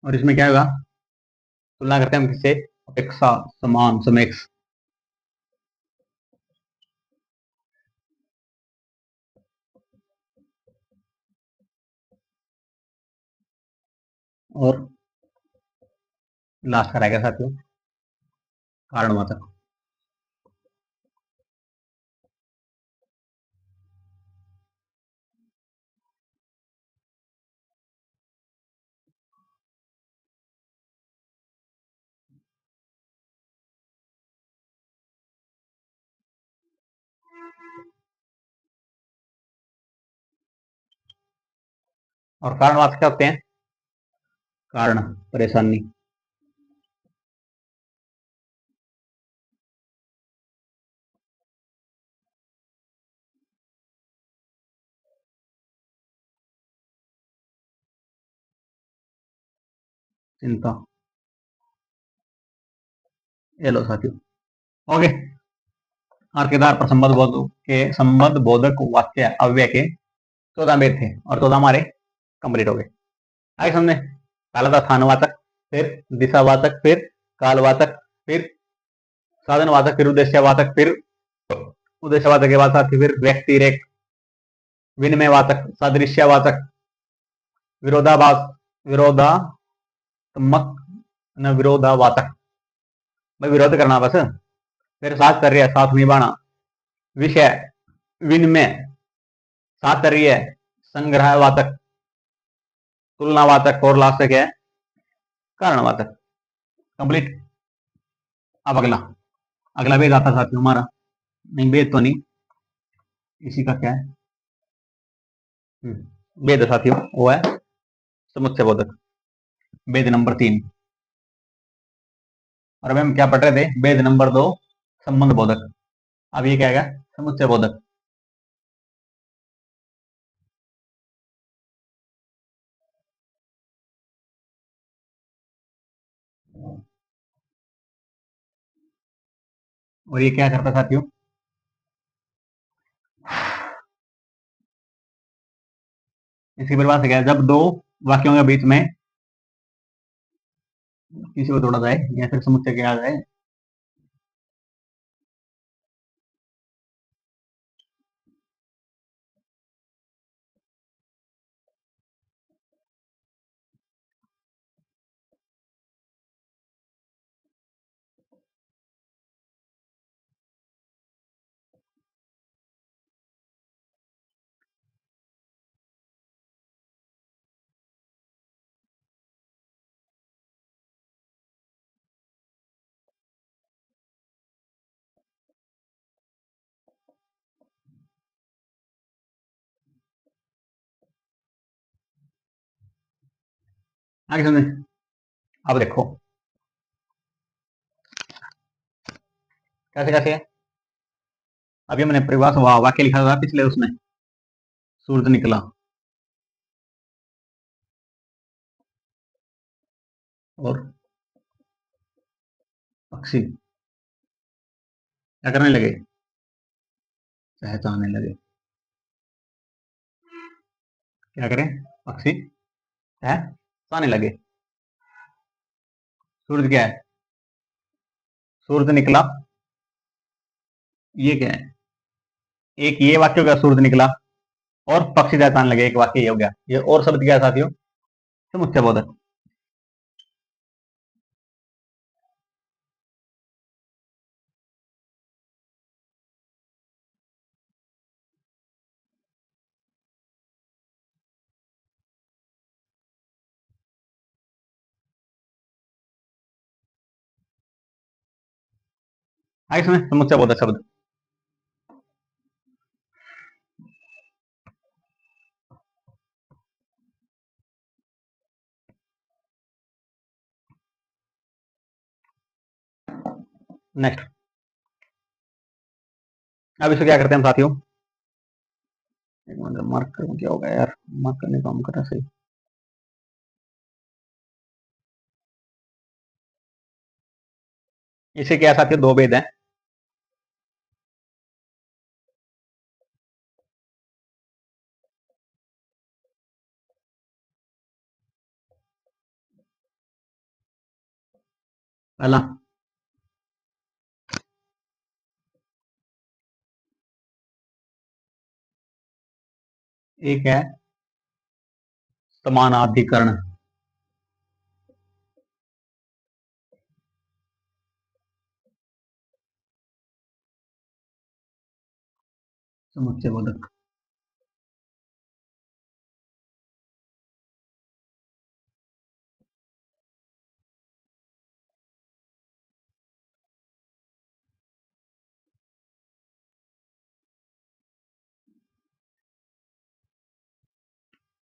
और इसमें क्या होगा? तुलना करते हैं हम किससे? अपेक्षा, समान, समेक्ष। और लास्ट का रहेगा साथियों, कारणवाचक। और कारणवाचक क्या होते हैं? कारण, परेशानी। चिंता। ये लो साथियों, ओके। और केदार पर संबंध बोधक वाक्य अव्यय के 14 भेद थे और 14 हमारे कंप्लीट हो गए। आगे समझे? पहला था स्थानवाचक, फिर दिशावाचक, फिर कालवाचक, फिर साधनवाचक, फिर उद्देश्यवाचक, फिर उद्देश्यवाचक के बाद साथी फिर व्यक्ति रेख, विनिमयवाचक, सादृश्यवाचक, विरोधाभास, विरोधात्मक, न विरोधावाचक, भाई विरोध करना बस। फिर साथ कर रही है, साथ निभाना, विषय, विनिमय, सातर्य, संग्रहवाचक, तुलनावाचक और लास्ट क्या है? कारणवाचक। कंप्लीट। अब अगला, अगला भेद आता साथियों हमारा, नहीं भेद तो नहीं, इसी का क्या है भेद साथियों, वो है समुच्चय बोधक, भेद नंबर 3। और अभी हम क्या पढ़ रहे थे? भेद नंबर 2, संबंध बोधक। अब ये क्या है? समुच्चय बोधक। और ये क्या करता साथियों? इसकी परिभाषा क्या है? जब दो वाक्यों के बीच में किसी को जोड़ा जाए या फिर समुच्चय किया जाए, आगे समझे। अब देखो कैसे कैसे है। अभी मैंने परिभाषा वाक्य लिखा था पिछले उसमें, सूरज निकला और पक्षी क्या करने लगे, चहचहाने लगे। क्या करें, पक्षी चहचहाने लगे। सूरज क्या है, सूरज निकला, ये क्या है, एक ये वाक्य हो गया सूरज निकला, और पक्षी चहचहाने लगे, एक वाक्य ये हो गया। ये और शब्द क्या है साथियों, समुच्चय बोधक। आगे सुने समुच्चय बोधक शब्द। नेक्स्ट, अब इसको क्या करते हैं हम साथियों, एक मिनट मार्क करने, क्या हो गया यार, मार्क करने का काम कर रहा है सही। इसे क्या है साथियों, दो भेद हैं। पहला, एक है समानाधिकरण, समुच्चय बोधक।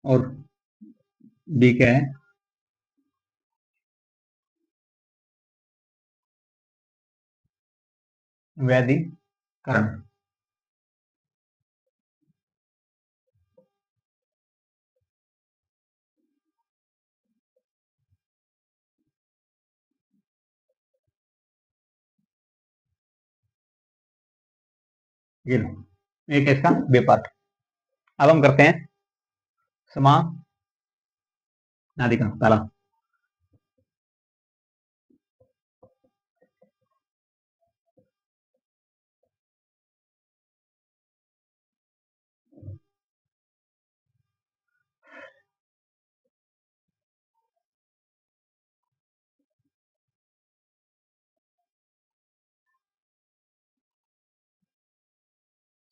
और बी क्या है, वैधिकरण। ये लो, एक है इसका बे पार्ट। अब हम करते हैं समानाधिकरण। पहला,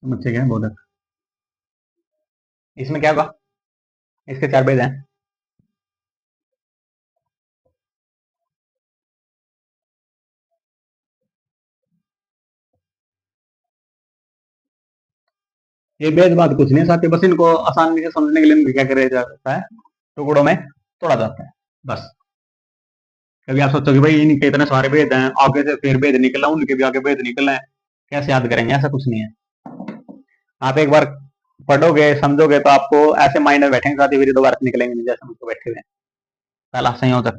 समुच्चय क्या है, बोधक। इसमें क्या होगा, इसके चार भेद हैं। ये भेद बात कुछ नहीं साथी, बस इनको आसानी से समझने के लिए इनको क्या किया जाता है, टुकड़ों में तोड़ा जाता है बस। कभी आप सोचो कि भाई इनके इतने सारे भेद हैं, आगे से फिर भेद निकला, उनके भी आगे भेद निकल रहे हैं, कैसे याद करेंगे, ऐसा कुछ नहीं है। आप एक बार पढ़ोगे समझोगे तो आपको ऐसे माइंड में बैठेंगे साथ ही, फिर दोबारा से निकलेंगे नहीं जैसे हमको बैठे हुए हैं। पहला संयोजक,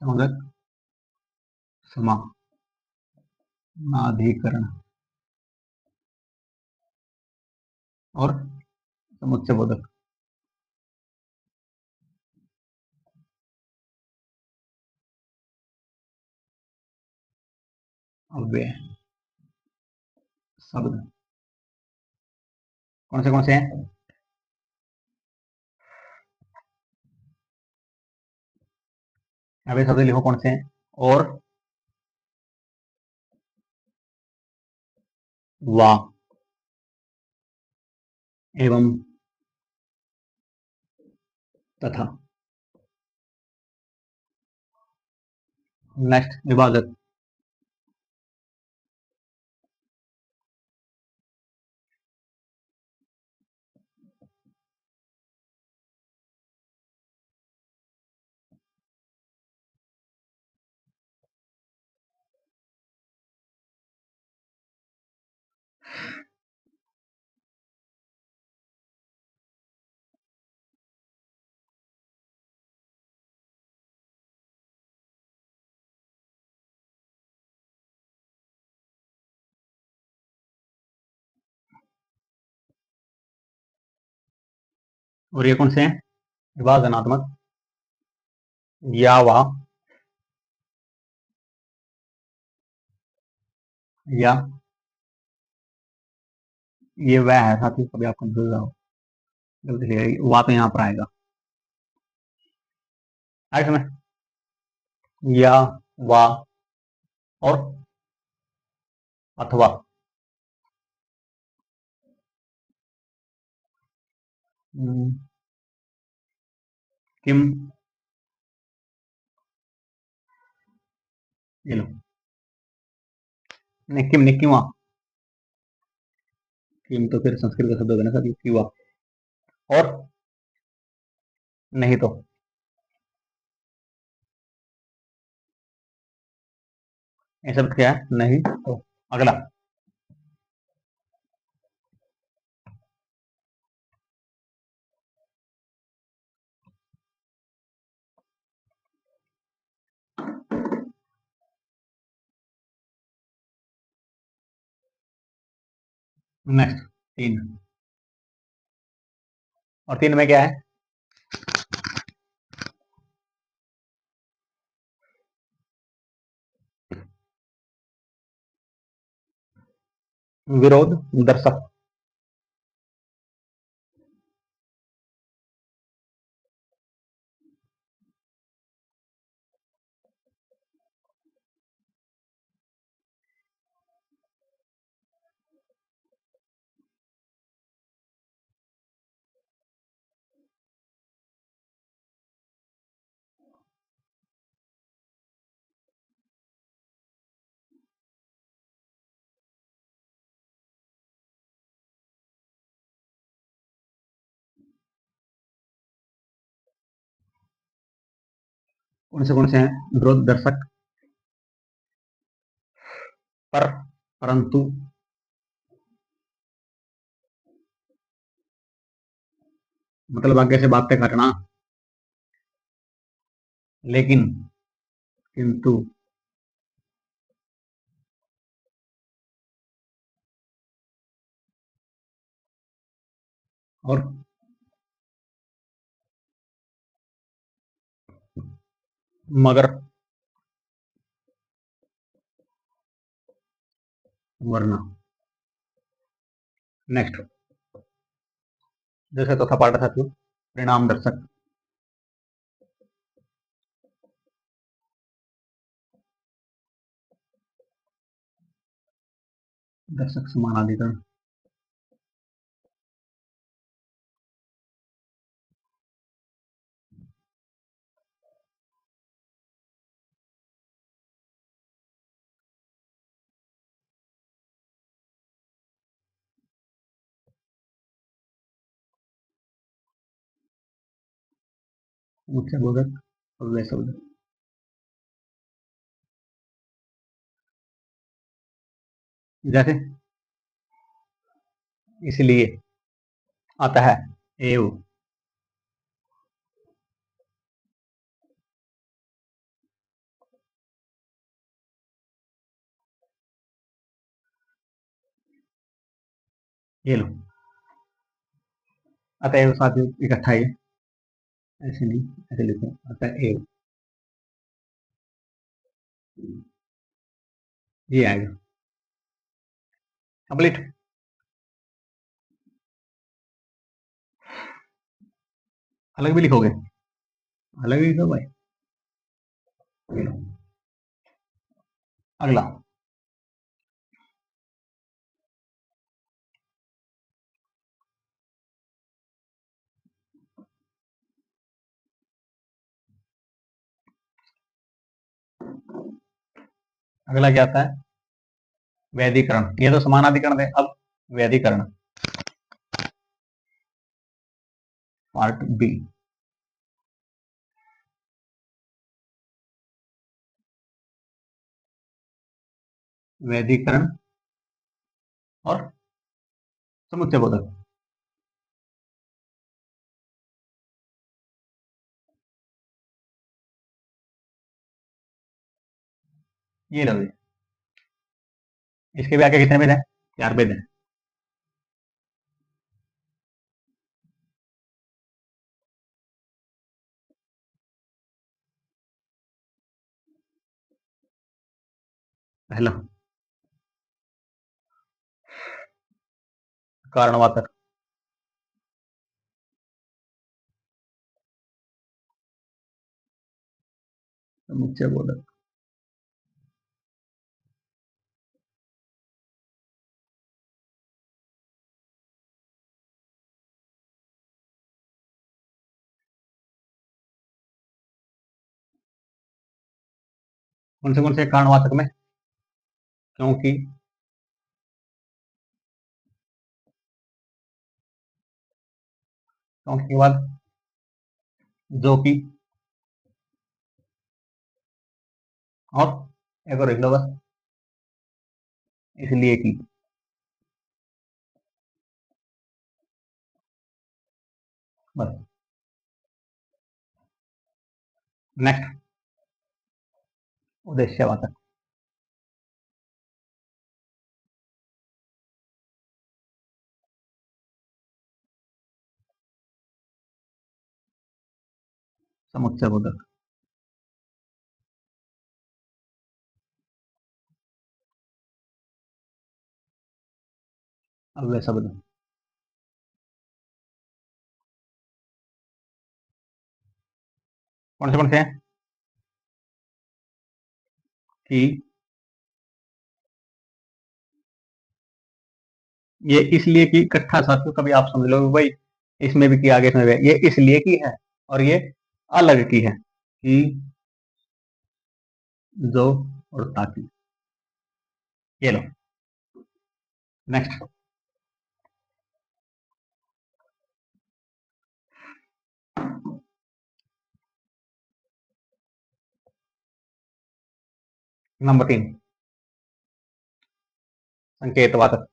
संयोजक समानाधिकरण और समुच्चय बोधक। अव्यय शब्द कौन से हैं, अव्यय शब्द लिखो कौन से हैं, और वा एवं तथा। नेक्स्ट, विभाजक। और ये कौन से हैं? विभाजनात्मक या वा या ये वह है साथी, कभी आप कंफ्यूज हो गलती से वा तो यहाँ पर आएगा। आगे समय या वा और अथवा। किम, ये लो, नहीं किम नहीं क्यों, किम तो फिर संस्कृत का शब्द होगा ना सर, क्यों और नहीं तो ये शब्द क्या है? नहीं तो। अगला नेक्स्ट, तीन। और तीन में क्या है? विरोध दर्शक। कौन से हैं? विरोध दर्शक, पर, परंतु, मतलब आगे से बातें करना, लेकिन, किंतु, और मगर, वरना। नेक्स्ट, जैसे चौथा पार्ट था साथियों, परिणाम दर्शक। दर्शक समानाधिकरण। मुख्य बोधक और वे शब्द। जैसे इसलिए, अतः, एव, ये लो, अतएव साथियों इकट्ठा ही, ऐसे नहीं, ऐसे लिखो, अतएव, ये आएगा कंप्लीट। अलग भी लिखोगे? अलग ही लिखो भाई। ये लो, अगला, अगला क्या आता है? वैधिकरण। ये तो समानाधिकरण है, अब वैधिकरण, पार्ट बी। वैधिकरण और समुच्चय बोधक। ये लो, इसके भी आगे कितने भेद हैं? 4 भेद हैं। पहला कारणवाचक, समुच्चय बोधक, कौन से कारणवाचक में? क्योंकि, क्योंकि के बाद जो कि, और एक और लिख लो बस, इसलिए कि। बस। नेक्स्ट, उद्देश्यवाचक, समुच्चय बोधक, अव्यय शब्द, कौन से हैं? कि, ये इसलिए कि इकट्ठा साथियों, कभी आप समझ लो भाई इसमें भी की आगे इसमें भी, ये इसलिए की है और ये अलग की है, कि, जो और ताकि। ये लो। नेक्स्ट, नंबर 3, संकेतवाचक,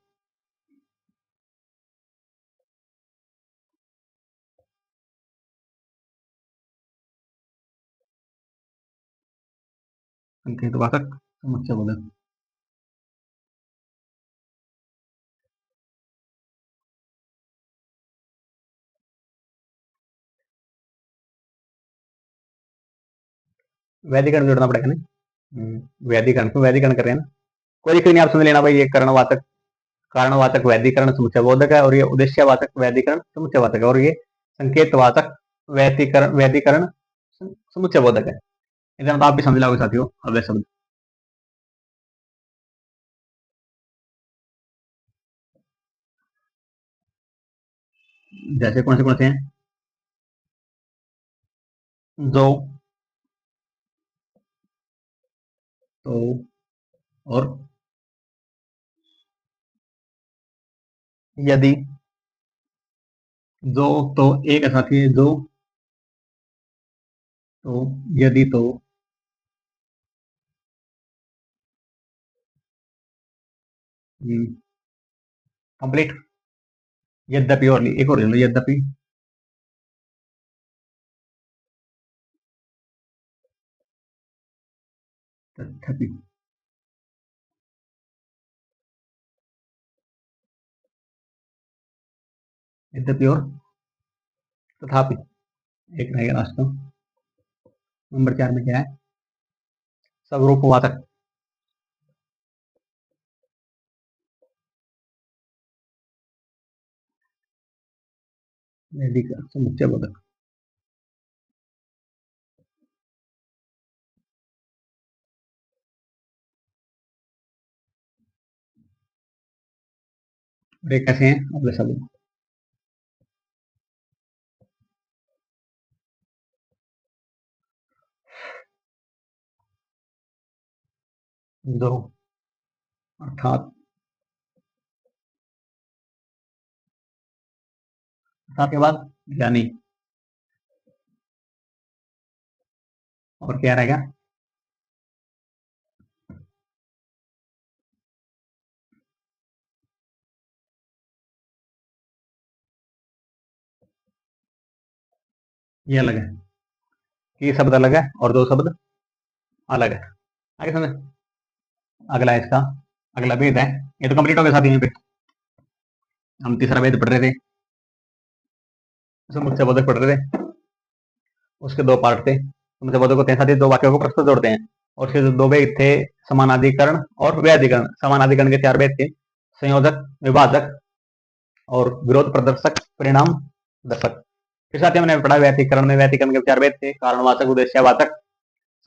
संकेतवाचक, समुच्चय बोधक, वैधिकरण जोड़ना पड़ेगा ना। वैधिकरण, क्यों वैधिकरण कर रहे हैं ना, कोई नहीं, आप समझ लेना भाई, ये कारणवाचक, कारणवाचक वैधिकरण समुच्चय बोधक है, और ये उद्देश्यवाचक वैधिकरण समुच्चय वाचक है, और ये संकेतवाचक वैधिकरण समुच्चय बोधक है। इधर तो आप भी समझ लोगे साथियों अव्यय शब्द। जैसे कौन से हैं? जो, तो, और यदि। जो, तो एक है साथी, जो, तो, यदि, तो, कंप्लीट। यद्यपि, और एक और ले लो, यद्यपि, तथापि, यद्यपि और तथापि। एक रहेगा लास्ट में। नंबर 4 में क्या है? स्वरूपवाचक, समुच्चय बोधक, और एक कैसे हैं अगले शब्द? दो, अर्थात, के बाद यानी, और क्या रहेगा? ये अलग है, ये शब्द अलग है और दो शब्द अलग है। आगे समझ। अगला इसका अगला भेद है, ये तो कंप्लीट हो गया साथी। यहीं पे हम तीसरा भेद पढ़ रहे थे, समुच्चय बोधक पढ़ रहे थे, उसके दो पार्ट थे। समुच्चय बोधक होते हैं साथी, दो वाक्यों को परस्पर जोड़ते हैं। और उसके जो 2 भेद थे, समानाधिकरण और व्याधिकरण। समानाधिकरण के 4 भेद थे, संयोजक, विभाजक और विरोध प्रदर्शक, परिणाम दर्शक। फिर साथ ही हमने पढ़ा व्याधिकरण में, व्याधिकरण के 4 भेद थे, कारणवाचक, उद्देश्यवाचक,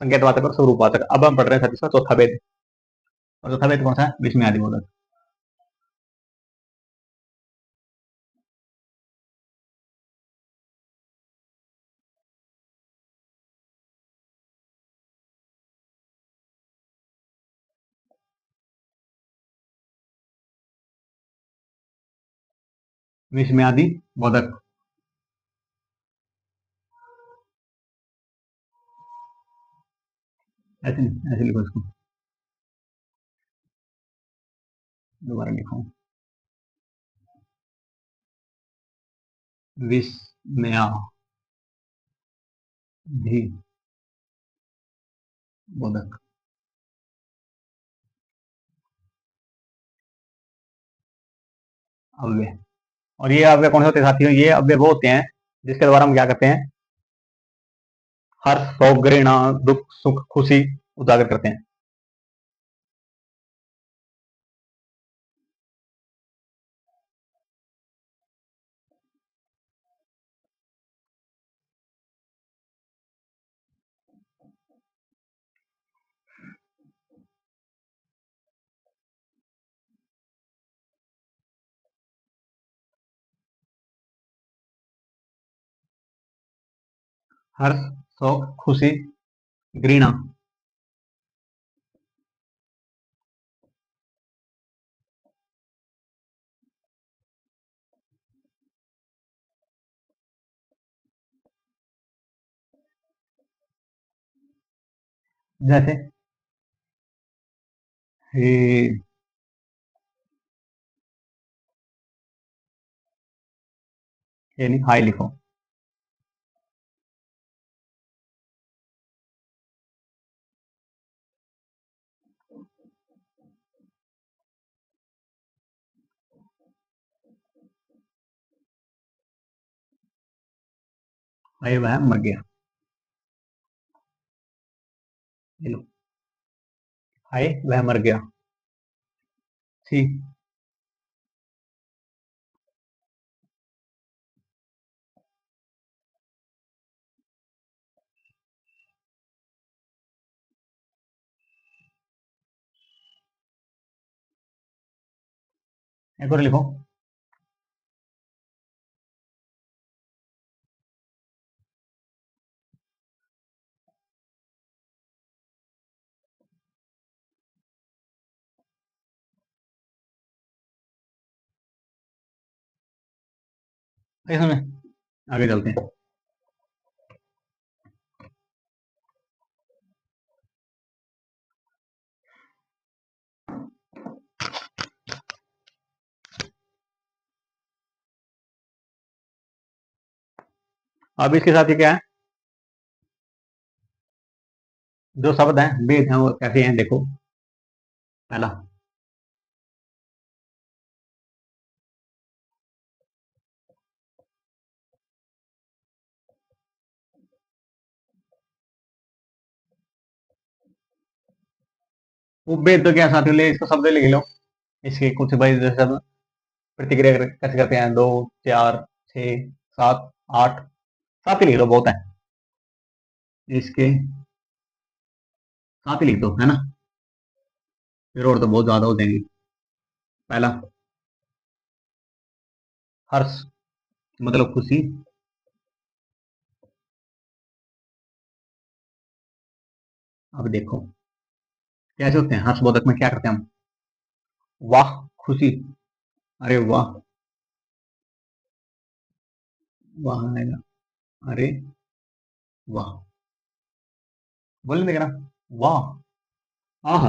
संकेतवाचक और स्वरूपवाचक। अब हम पढ़ रहे हैं साथ ही साथ चौथा भेद। और चौथा भेद कौन सा है? विस्मयादिबोधक। विस्मयादिबोधक। ऐसे नहीं, ऐसे लिखो इसको, दोबारा लिखो, विस्मयादिबोधक। अव्यय। और ये अव्यय कौन से होते हैं साथियों? ये अव्यय वो होते हैं जिसके द्वारा हम क्या करते हैं? हर्ष, शोक, घृणा, दुख, सुख, खुशी उजागर करते हैं। हर्ष, शोक, खुशी, घृणा। जैसे ये नहीं, हाई लिखो। हाय वह मर गया। ये लो, हाय वह मर गया। ठीक, एक और लिखो। इसमें आगे चलते हैं। अब इसके साथ ही क्या है? जो शब्द हैं, भेद हैं, वो कैसे हैं देखो। पहला, वो भेद तो क्या साथियों, ले इसको शब्द लिख लो। इसके कुछ भाई जैसे सब प्रतिक्रिया कैसे करते हैं, 2, 4, 6, 7, 8, 7 ही लिख लो, बहुत है। इसके 7 ही लिख दो, है ना? फिर और तो बहुत ज्यादा हो जाएंगी। पहला, हर्ष मतलब खुशी। अब देखो कैसे होते हैं हर्षबोधक में, क्या करते हैं हम? वाह, खुशी, अरे वाह, वाह आएगा, अरे वाह, बोलने देगा ना, वाह, आह,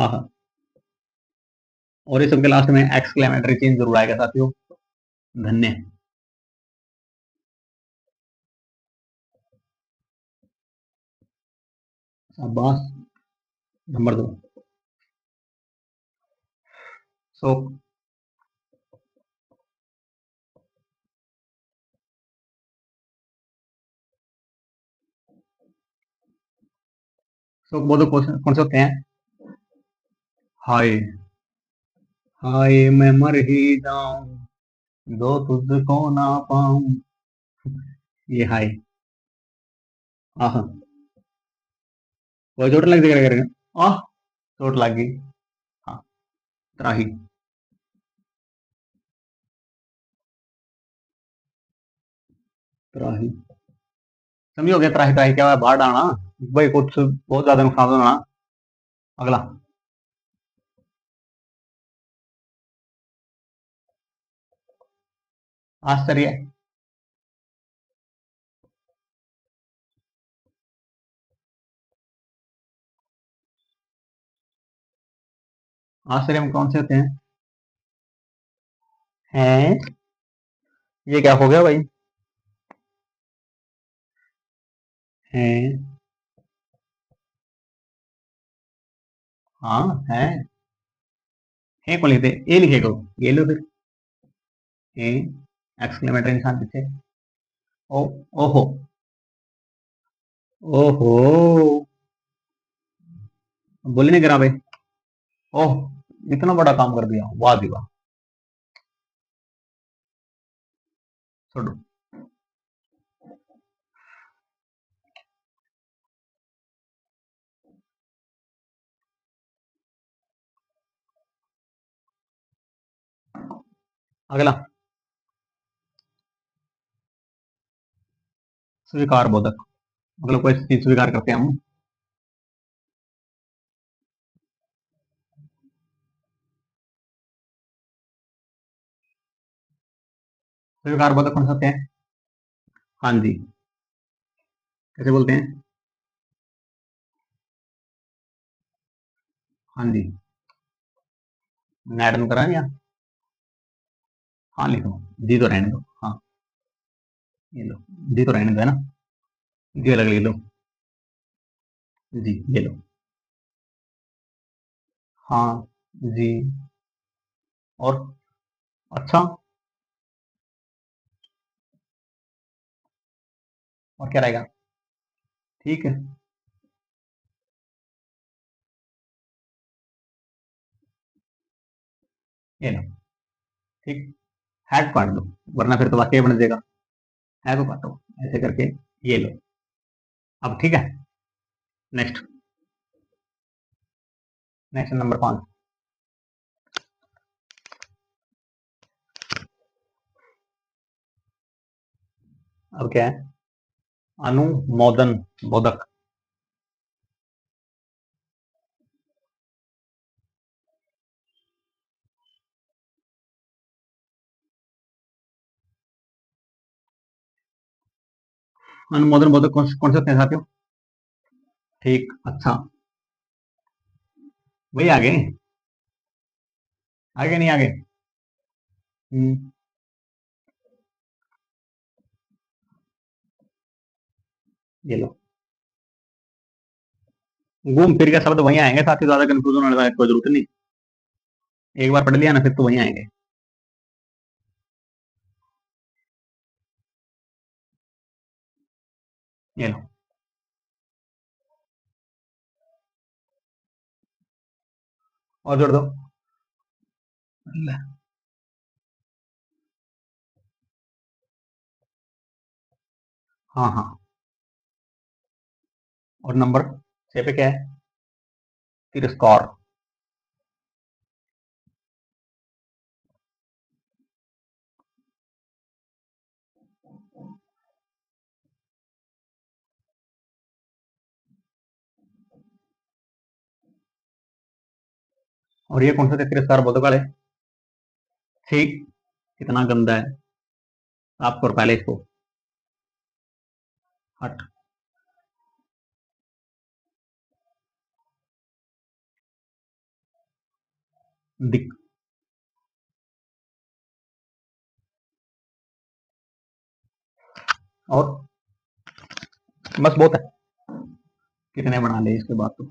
आह। और इस सबके लास्ट में एक्सक्लेमेटरी चिन्ह जरूर आएगा साथियों, धन्य। शाबाश, नंबर 2। शोक, शोक बोधक कौन से होते हैं? हाय, हाय मैं मर ही जाऊं, दो तुझको ना पाऊं। ये हाय। आह, कोई चोट लग गई करेगा। आह, चोट लग गई। हाँ, त्राही। त्राही समझो गया। त्राही त्राही क्या है? बाहर डालना भाई, कुछ बहुत ज्यादा नुकसान होना। अगला, आश्चर्य। आश्चर्य में कौन से होते हैं? हैं? ये क्या हो गया भाई? हैं? हाँ है। है को लिखते, ए लिखेगा। ये लो फिर। ए, एक्सक्लेमेटरी निशान पीछे। ओ, ओहो, ओहो, बोले नहीं करा भाई। ओह, इतना बड़ा काम कर दिया, वाह जी वाह। छोड़ो। अगला, स्वीकार बोधक। मतलब कोई चीज स्वीकार करते हैं हम। स्वीकार बोधक कौन से होते हैं? हाँ जी। कैसे बोलते हैं? हाँ जी। नैडन करा या? हाँ लिखो। जी तो रहने दो। हाँ, ये लो। जी तो रहने दो, है ना? जी अलग लिख लो। जी, ये लो। हाँ जी। और अच्छा। और क्या रहेगा? ठीक है, ये लो। ठीक। है को काट दो, वरना फिर तो वाक्य बन जाएगा। है को काटो, ऐसे करके। ये लो। अब ठीक है। नेक्स्ट। Next number 5। अब क्या है? अनुमोदन बोधक। अनुमोदन बोधक कौन से होते हैं साथियों? ठीक, अच्छा। वही आगे। आगे नहीं आगे। हम्म, ये लो। घूम फिर के शब्द वहीं आएंगे साथी, ज्यादा कंफ्यूजन होने की कोई जरूरत नहीं। एक बार पढ़ लिया ना, फिर तो वहीं आएंगे। ये लो। और जोड़ दो। हाँ हाँ। और नंबर 6 पे क्या है? तिरस्कार। और ये कौन सा थे तिरस्कार बोधक वाले? ठीक। कितना गंदा है। साफ कर पहले इसको। हट। दिख। और बस बहुत है। कितने बना ले इसके बाद तो।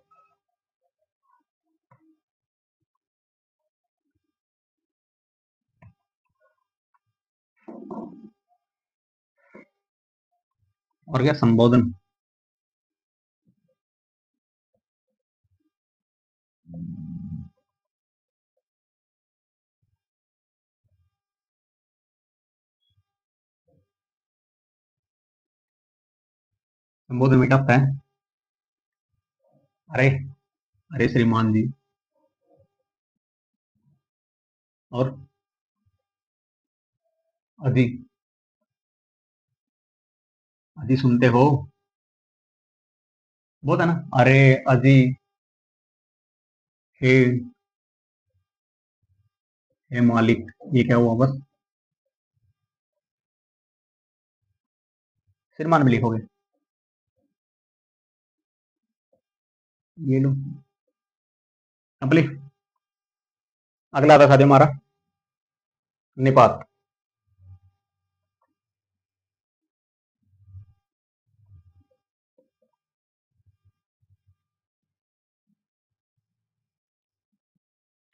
और क्या? संबोधन। बहुत मीठा होता है। अरे, अरे श्रीमान जी। और अजी, अजी सुनते हो? बहुत है ना। अरे अजी, हे, हे मालिक, ये क्या हुआ बस? श्रीमान भी लिखोगे? ये लो, कंप्लीट। अगला था साथियों हमारा निपात।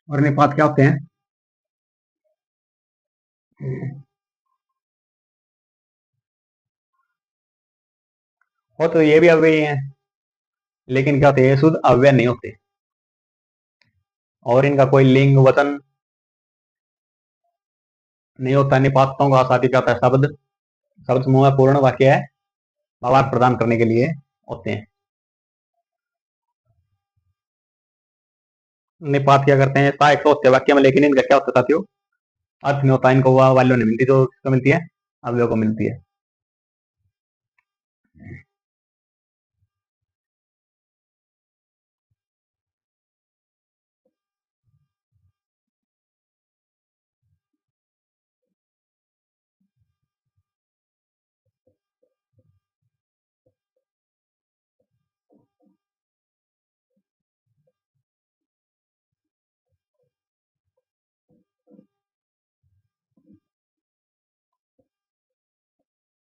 और निपात क्या होते हैं? हो तो ये भी अव्यय हैं, लेकिन क्या होते हैं, ये शुद्ध अव्यय नहीं होते। और इनका कोई लिंग वचन नहीं होता। निपातों का साथ ही क्या होता है, शब्द, शब्द समूह में पूर्ण वाक्य है, भावार्थ प्रदान करने के लिए होते हैं। निपात क्या करते हैं, सहायक तो होते हैं वाक्य में, लेकिन इनका क्या होता है साथियों, अर्थ नहीं होता। इनको वह वैल्यू नहीं मिलती जो किसको मिलती है, अव्यय को मिलती है।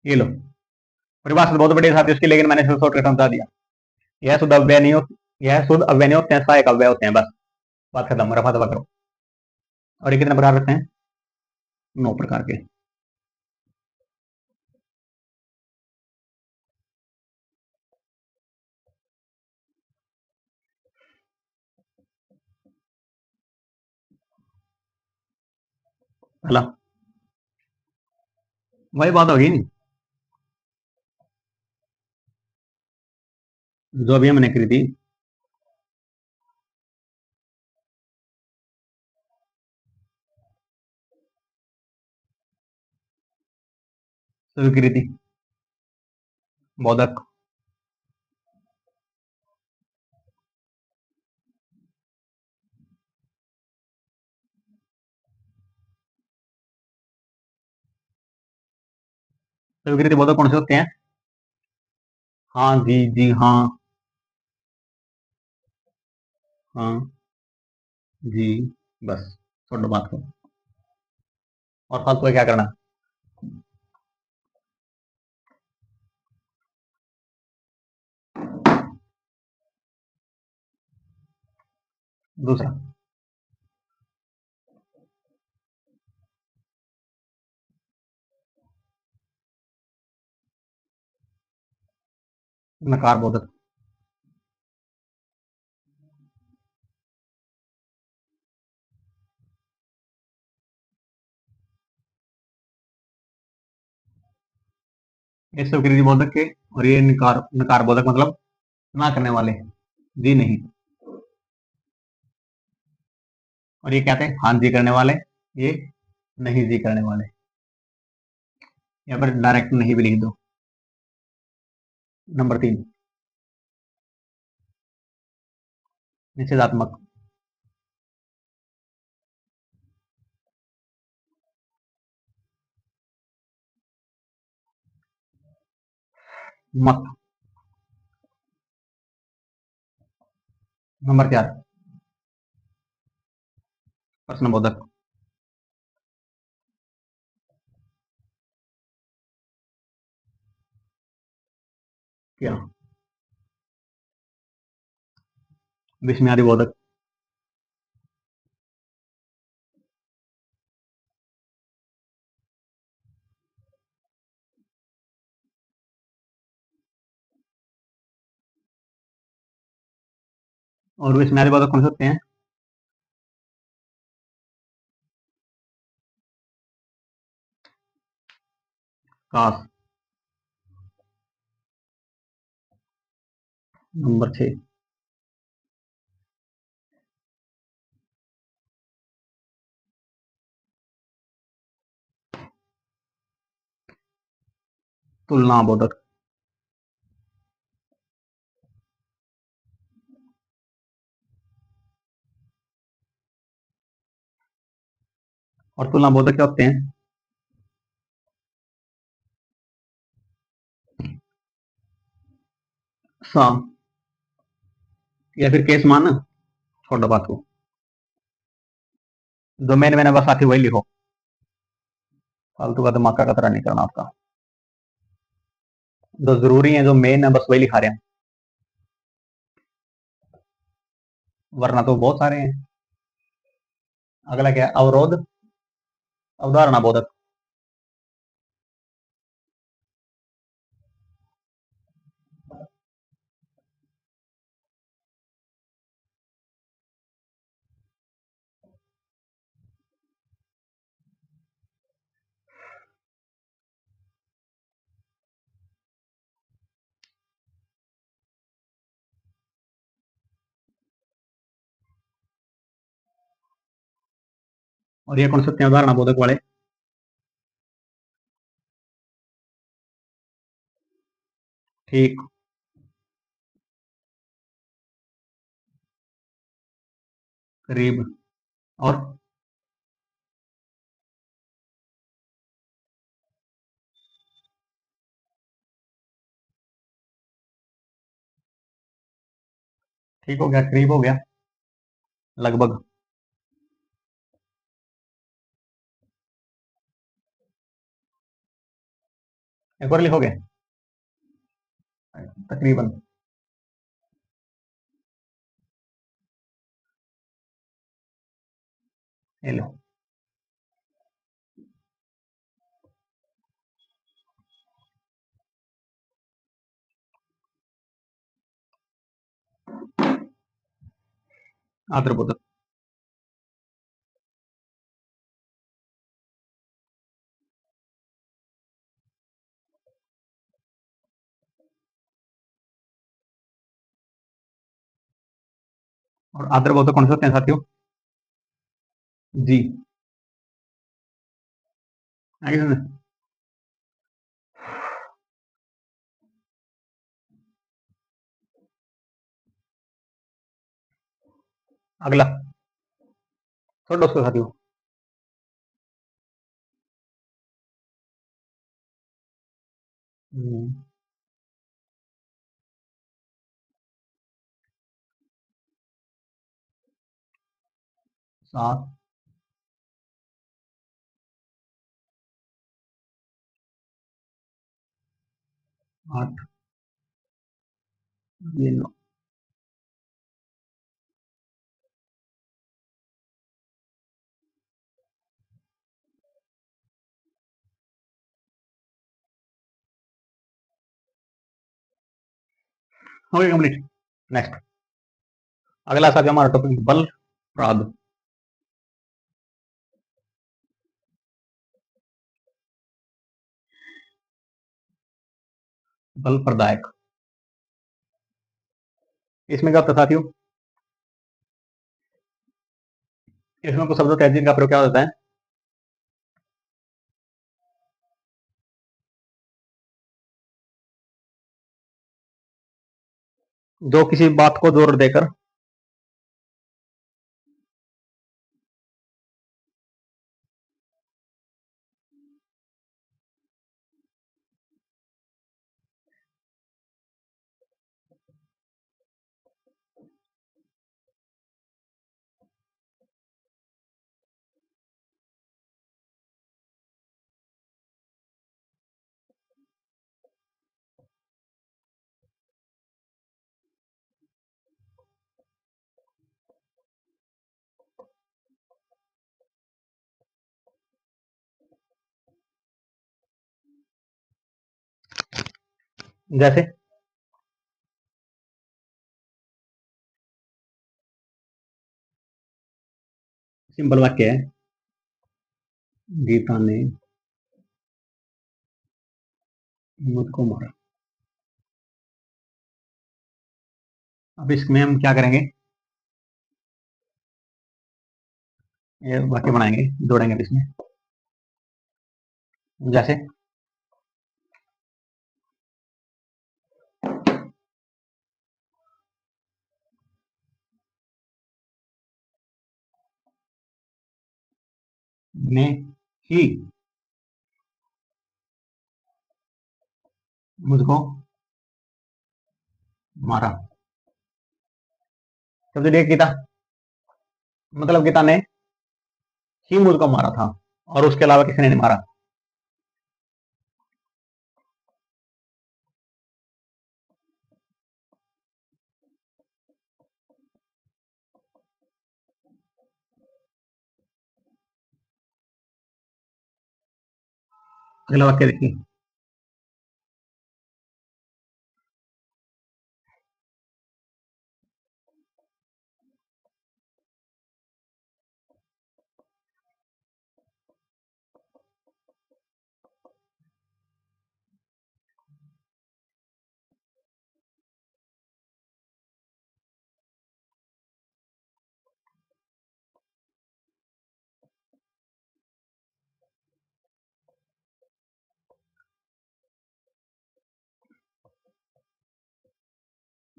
ये लो, परिभाषा तो बहुत बड़ी है साथियों उसकी, लेकिन मैंने सिर्फ शॉर्टकट समझा दिया। यह शुद्ध अव्यय नहीं होते, यह शुद्ध अव्यय नहीं होते हैं, सहायक अव्यय होते हैं, बस बात खत्म, रफा दफा करो। और ये कितने प्रकार रहते हैं? 9 प्रकार के। पहला, वही बात होगी नहीं जो अभी हमने करी थी। स्वीकृति, बोधक, स्वीकृति बोधक कौन से होते हैं? हाँ जी, जी हाँ, हाँ जी, बस छोड़ो बात को। और फालतू का क्या करना। दूसरा, नकार बोधक। ये स्वीकृति बोधक के, और ये नकार, नकार बोधक मतलब ना करने वाले, जी नहीं। और ये क्या थे, हाँ जी करने वाले, ये नहीं जी करने वाले। या फिर डायरेक्ट नहीं भी लिख दो। नंबर 3, निषेधात्मक। मत। नंबर 4, प्रश्न बोधक। क्या, विस्मयादि बोधक। और विस्मयादि बोधक कौन से होते हैं? काश, नंबर 6। तुलना बोधक। और तुलना बोधक क्या होते हैं? सा या फिर केस मान, छोड़ो बात को। जो मेन मैंने बस आती वही लिखो, फालतू का दिमाग का कतरा नहीं करना आपका। जो जरूरी है, जो मेन है, बस वही लिखा रहे हैं, वरना तो बहुत सारे हैं। अगला क्या है? अवरोध, अवधारणा बोधक। और ये कौन से होते हैं अवधारणा बोधक वाले? ठीक, करीब, और ठीक हो गया, करीब हो गया, लगभग। एक और लिखोगे? तकरीबन। ये लो। आदर बोधक। और आदर बोधक कौन से होते हैं साथियों? जी। आगे सुने। अगला, छोड़ो उसको साथियों। हम्म, 7, 8, ये 9। हो गया कंप्लीट। नेक्स्ट, अगला साथियों हमारा टॉपिक बल प्राद। बल प्रदायक। इसमें क्या होता है साथियों? इसमें कुछ शब्दों तहजीब का प्रयोग क्या होता है? जो किसी बात को जोर देकर, जैसे सिंपल वाक्य है, गीता ने हिम्मत को मारा। अब इसमें हम क्या करेंगे, ये वाक्य बनाएंगे, जोड़ेंगे इसमें। जैसे ने ही मुझको मारा। सबसे देखिए गीता, मतलब गीता ने ही मुझको मारा था और उसके अलावा किसी ने नहीं मारा। अगला वाक्य देखिए,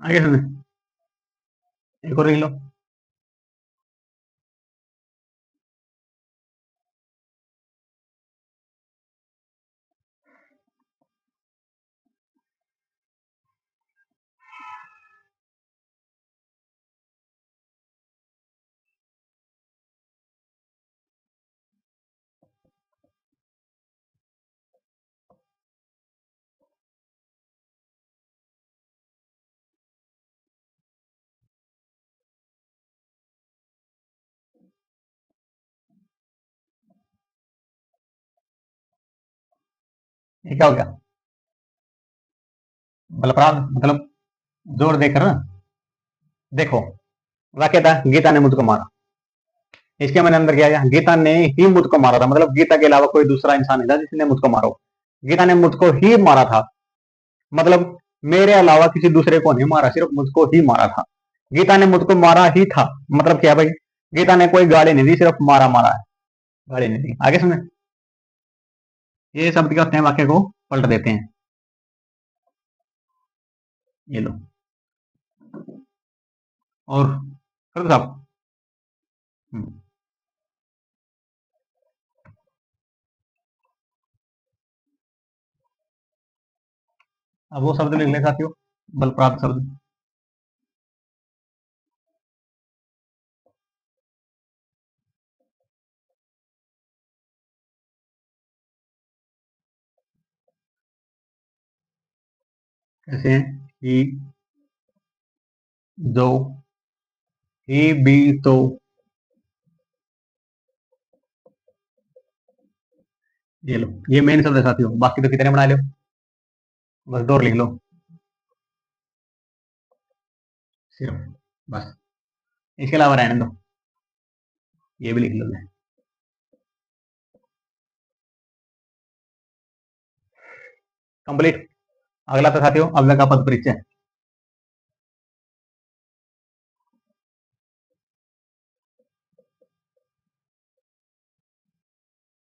आगे सुने, एक और लिख लो। ये क्या हो गया, बलप्राण मतलब जोर देकर ना। देखो, वाक्य था गीता ने मुझको मारा, इसके मैंने अंदर किया गया गीता ने ही मुझको मारा था, मतलब गीता के अलावा कोई दूसरा इंसान नहीं था जिसने मुझको मारा हो। गीता ने मुझको ही मारा था, मतलब मेरे अलावा किसी दूसरे को नहीं मारा, सिर्फ मुझको ही मारा था। गीता ने मुझको मारा ही था, मतलब क्या भाई, गीता ने कोई गाली नहीं दी, सिर्फ मारा मारा है, गाली नहीं दी। आगे सुने, ये शब्द क्या होते हैं, वाक्य को पलट देते हैं। ये लो, और कर दो साहब। हम्म, अब वो शब्द लिख ले साथियों, बल प्राप्त शब्द। कैसे हैं, ही, दो, ही, बी, तो। ये लो, ये मेन शब्द है साथियों, बाकी तो कितने बना लो, बस दो और लिख लो सिर्फ, बस। इसके अलावा रहने दो, ये भी लिख लो। कंप्लीट। अगला था साथियों अव्यय का पद परिचय।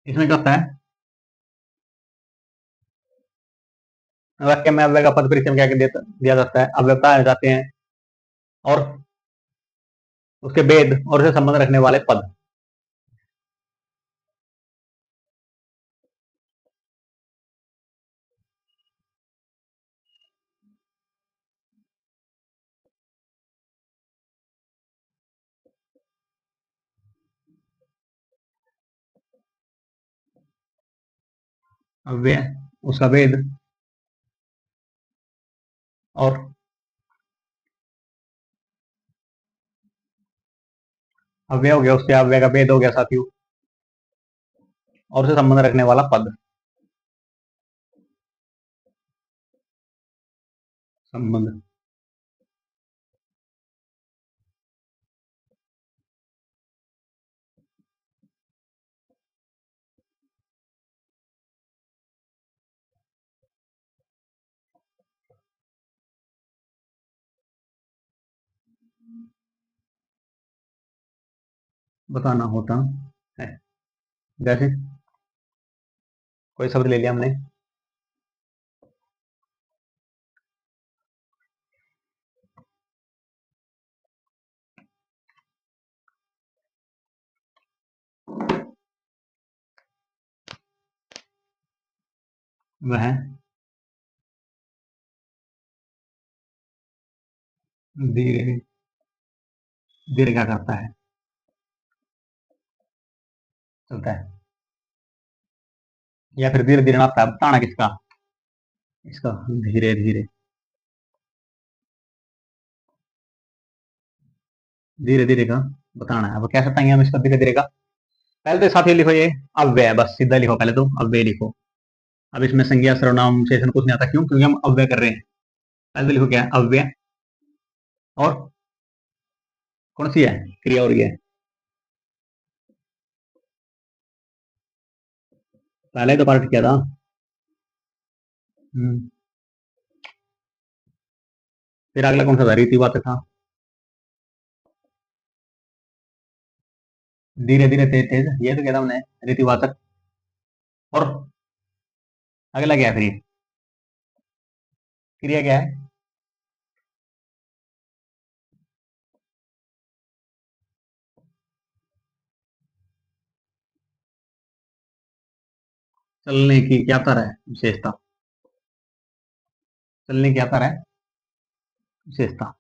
इसमें क्या होता है, वाक्य में अव्यय का पद परिचय क्या दिया जाता है, अव्ययता आ जाते हैं और उसके भेद और उससे संबंध रखने वाले पद। अव्यय, उसका भेद, और अव्यय हो गया, उससे अव्यय का भेद हो गया साथियों, और उससे संबंध रखने वाला पद, संबंध। बताना होता है। जैसे कोई शब्द ले लिया हमने, वह धीरे धीरे क्या करता है, चलता है, या फिर धीरे धीरे नापता है। बताना किसका, इसका धीरे धीरे, धीरे धीरे का बताना है। अब कैसे बताएंगे हम इसको धीरे धीरे का? पहले तो साथ ही लिखो ये अव्यय, बस सीधा लिखो, पहले तो अव्यय लिखो। अब इसमें संज्ञा सर्वनाम शेषण कुछ नहीं आता, क्यों? क्योंकि हम अव्यय कर रहे हैं। पहले तो लिखो क्या है, अव्यय, और कौन सी है, क्रिया हो रही है। पहले तो पार्ट किया था। फिर अगला कौन सा था, रीतिवाचक था। धीरे धीरे तेज तेज, ये तो किया था हमने, रीतिवाचक। और अगला क्या है फिर, क्रिया क्या है, चलने की क्या तर है विशेषता, चलने की क्या तर है विशेषता।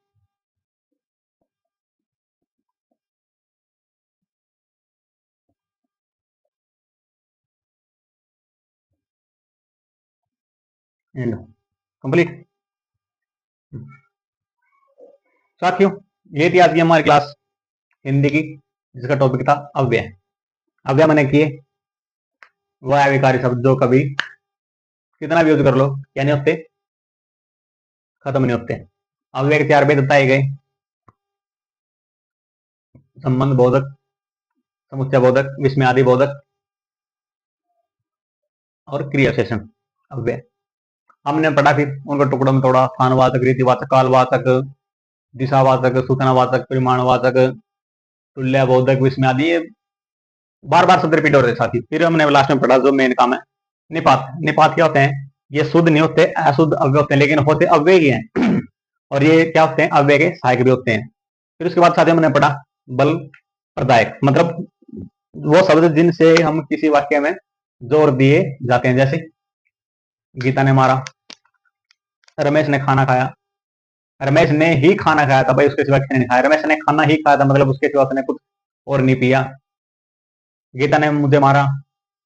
लो कंप्लीट। साथियों, ये थी आज की हमारी क्लास हिंदी की, जिसका टॉपिक था अव्यय। अव्यय मैंने किए वह अव्ययकारी शब्द जो कभी कितना भी यूज कर लो क्या नहीं होते, खत्म नहीं होते। अव्यय के 4 भेद बताए गए, संबंध बोधक, समुच्चय बोधक, विस्मयादि बोधक और क्रिया शेषण अव्यय। हमने पढ़ा फिर उनको टुकड़ों में तोड़ा, स्थानवाचक, रीतिवाचक, कालवाचक, दिशावाचक, सूचनावाचक, परिमाणवाचक, तुल्यबोधक, विस्मयादि। ये बार बार शब्द रिपीट हो रहे साथी। फिर हमने लास्ट में पढ़ा जो मेन काम है, निपात। निपात क्या होते हैं, ये शुद्ध नहीं होते, अशुद्ध अव्यय होते हैं, लेकिन होते अव्यय ही हैं। और ये क्या होते हैं, अव्यय के सहायक भी होते हैं। फिर उसके बाद साथियों हमने पढ़ा बल प्रदायक, मतलब वो शब्द जिनसे हम किसी वाक्य में जोर दिए जाते हैं। जैसे गीता ने मारा, रमेश ने खाना खाया, रमेश ने ही खाना खाया था, भाई उसके सिवा किसी ने नहीं खाया। रमेश ने खाना ही खाया था, मतलब उसके सिवा उसने कुछ और नहीं पिया। गीता ने मुझे मारा,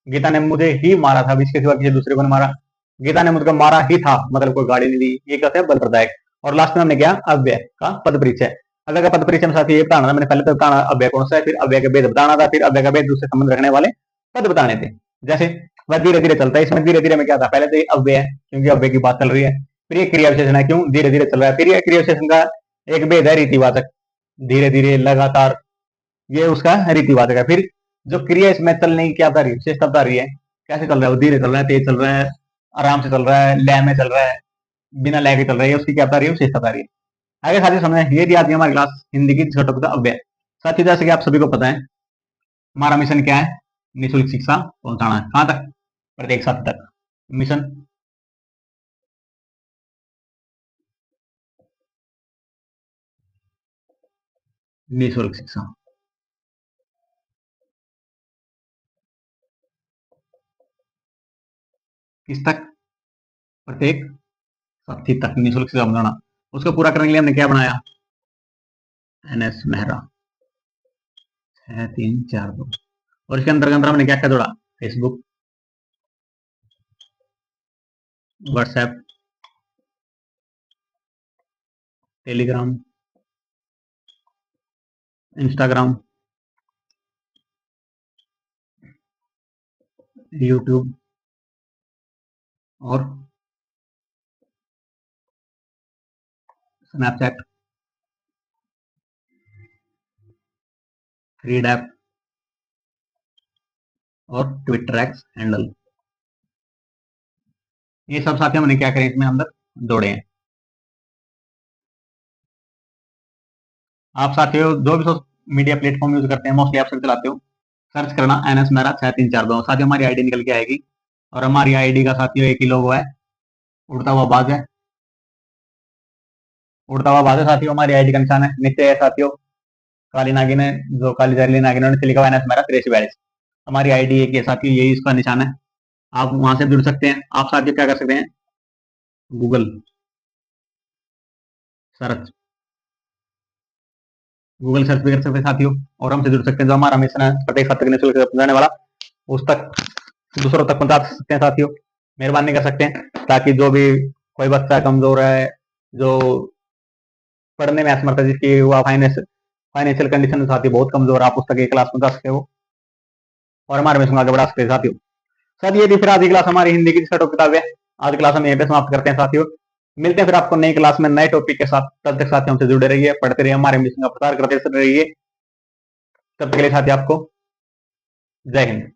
गीता ने मुझे ही मारा था, इसके सिवा किसी दूसरे को नहीं मारा। गीता ने मुझको मारा ही था, मतलब कोई गाड़ी नहीं दी। ये कहते हैं बल प्रदायक। और लास्ट में हमने क्या, अव्यय का पद परिचय। अव्यय का पद परिचय में साथ ये बताना था, मैंने पहले तो बताना अव्यय कौन सा है, फिर अव्यय के भेद बताना था, फिर अव्यय का भेद दूसरे संबंध रखने वाले पद बताने थे। जैसे वह धीरे धीरे चलता है, इसमें धीरे धीरे में क्या था, पहले तो ये अव्यय है क्योंकि अव्यय की बात चल रही है। फिर ये क्रिया विशेषण है, क्यों धीरे धीरे चल रहा है। फिर ये क्रिया विशेषण का एक भेद है रीतिवाचक, धीरे धीरे लगातार, ये उसका रीतिवाचक है। फिर जो क्रिया इसमें चलने की क्या बता रही है, विशेषता बता रही है, कैसे चल रहा है, वो धीरे चल रहा है, तेज चल रहा है, आराम से चल रहा है, लय में चल रहा है, बिना लय के चल रहा है, उसकी क्या बता रही है, विशेषता बता रही है। आगे साथियों समझे, ये थी आज की हमारी क्लास हिंदी की छोटा छोटा अव्यय। साथियों जैसे कि आप सभी को पता है, हमारा मिशन क्या है, निःशुल्क शिक्षा पहुंचाना। कहां तक, प्रत्येक छात्र तक। मिशन निःशुल्क शिक्षा किस तक, प्रत्येक साथी तक निःशुल्क शिक्षा पहुंचाना। उसको पूरा करने के लिए हमने क्या बनाया, एनएस मेहरा 6342। और इसके अंतर्गत हमने क्या क्या जोड़ा, Facebook, WhatsApp, Telegram, Instagram, YouTube और स्नैपचैट, रीड ऐप और ट्विटर एक्स हैंडल। ये सब साथी हमने क्या करें, इसमें अंदर जोड़े हैं। आप साथियों जो भी मीडिया प्लेटफॉर्म यूज करते हैं, मोस्टली आप सब चलाते हो, सर्च करना NS मेरा 6342 साथियों, हमारी आईडी निकल के आएगी। और हमारी आईडी का साथियों एक ही लोगो है, उड़ता हुआ बाज है, उड़ता हुआ बाज है साथियों, हमारी आईडी का निशान है नीचे है साथियों, काली नागिन है, जो काली जहरीली नागिन है, लिखा हुआ NS मेरा 6342। हमारी आईडी एक ही है साथियों, यही इसका निशान है। आप वहां से जुड़ सकते हैं। आप साथियों क्या कर सकते हैं, गूगल सर्च, गूगल सर्च भी कर सकते हैं साथियों, और हमसे जुड़ सकते हैं। जो हमारा मिशन है प्रत्येक साथी निःशुल्क पहुंचाने वाला, उस तक दूसरों तक पहुंचा सकते हैं साथियों। मेहरबानी कर सकते हैं, ताकि जो भी कोई बच्चा कमजोर है, जो पढ़ने में असमर्थ है, जिसकी हुआ फाइनेंशियल कंडीशन साथी बहुत कमजोर है, आप उस तक एक क्लास पहुंचा सकते हो और हमारे मिशन आगे बढ़ा सकते हैं साथियों। सर ये भी फिर आज की क्लास हमारी हिंदी की छठों किताब है। आज क्लास हम यहीं पे समाप्त करते हैं साथियों। मिलते हैं फिर आपको नई क्लास में नए टॉपिक के साथ। तब तक साथियों हमसे जुड़े रहिए, पढ़ते रहिए, हमारे मिशन का प्रचार करते रहिए। तब तक के लिए साथी आपको जय हिंद।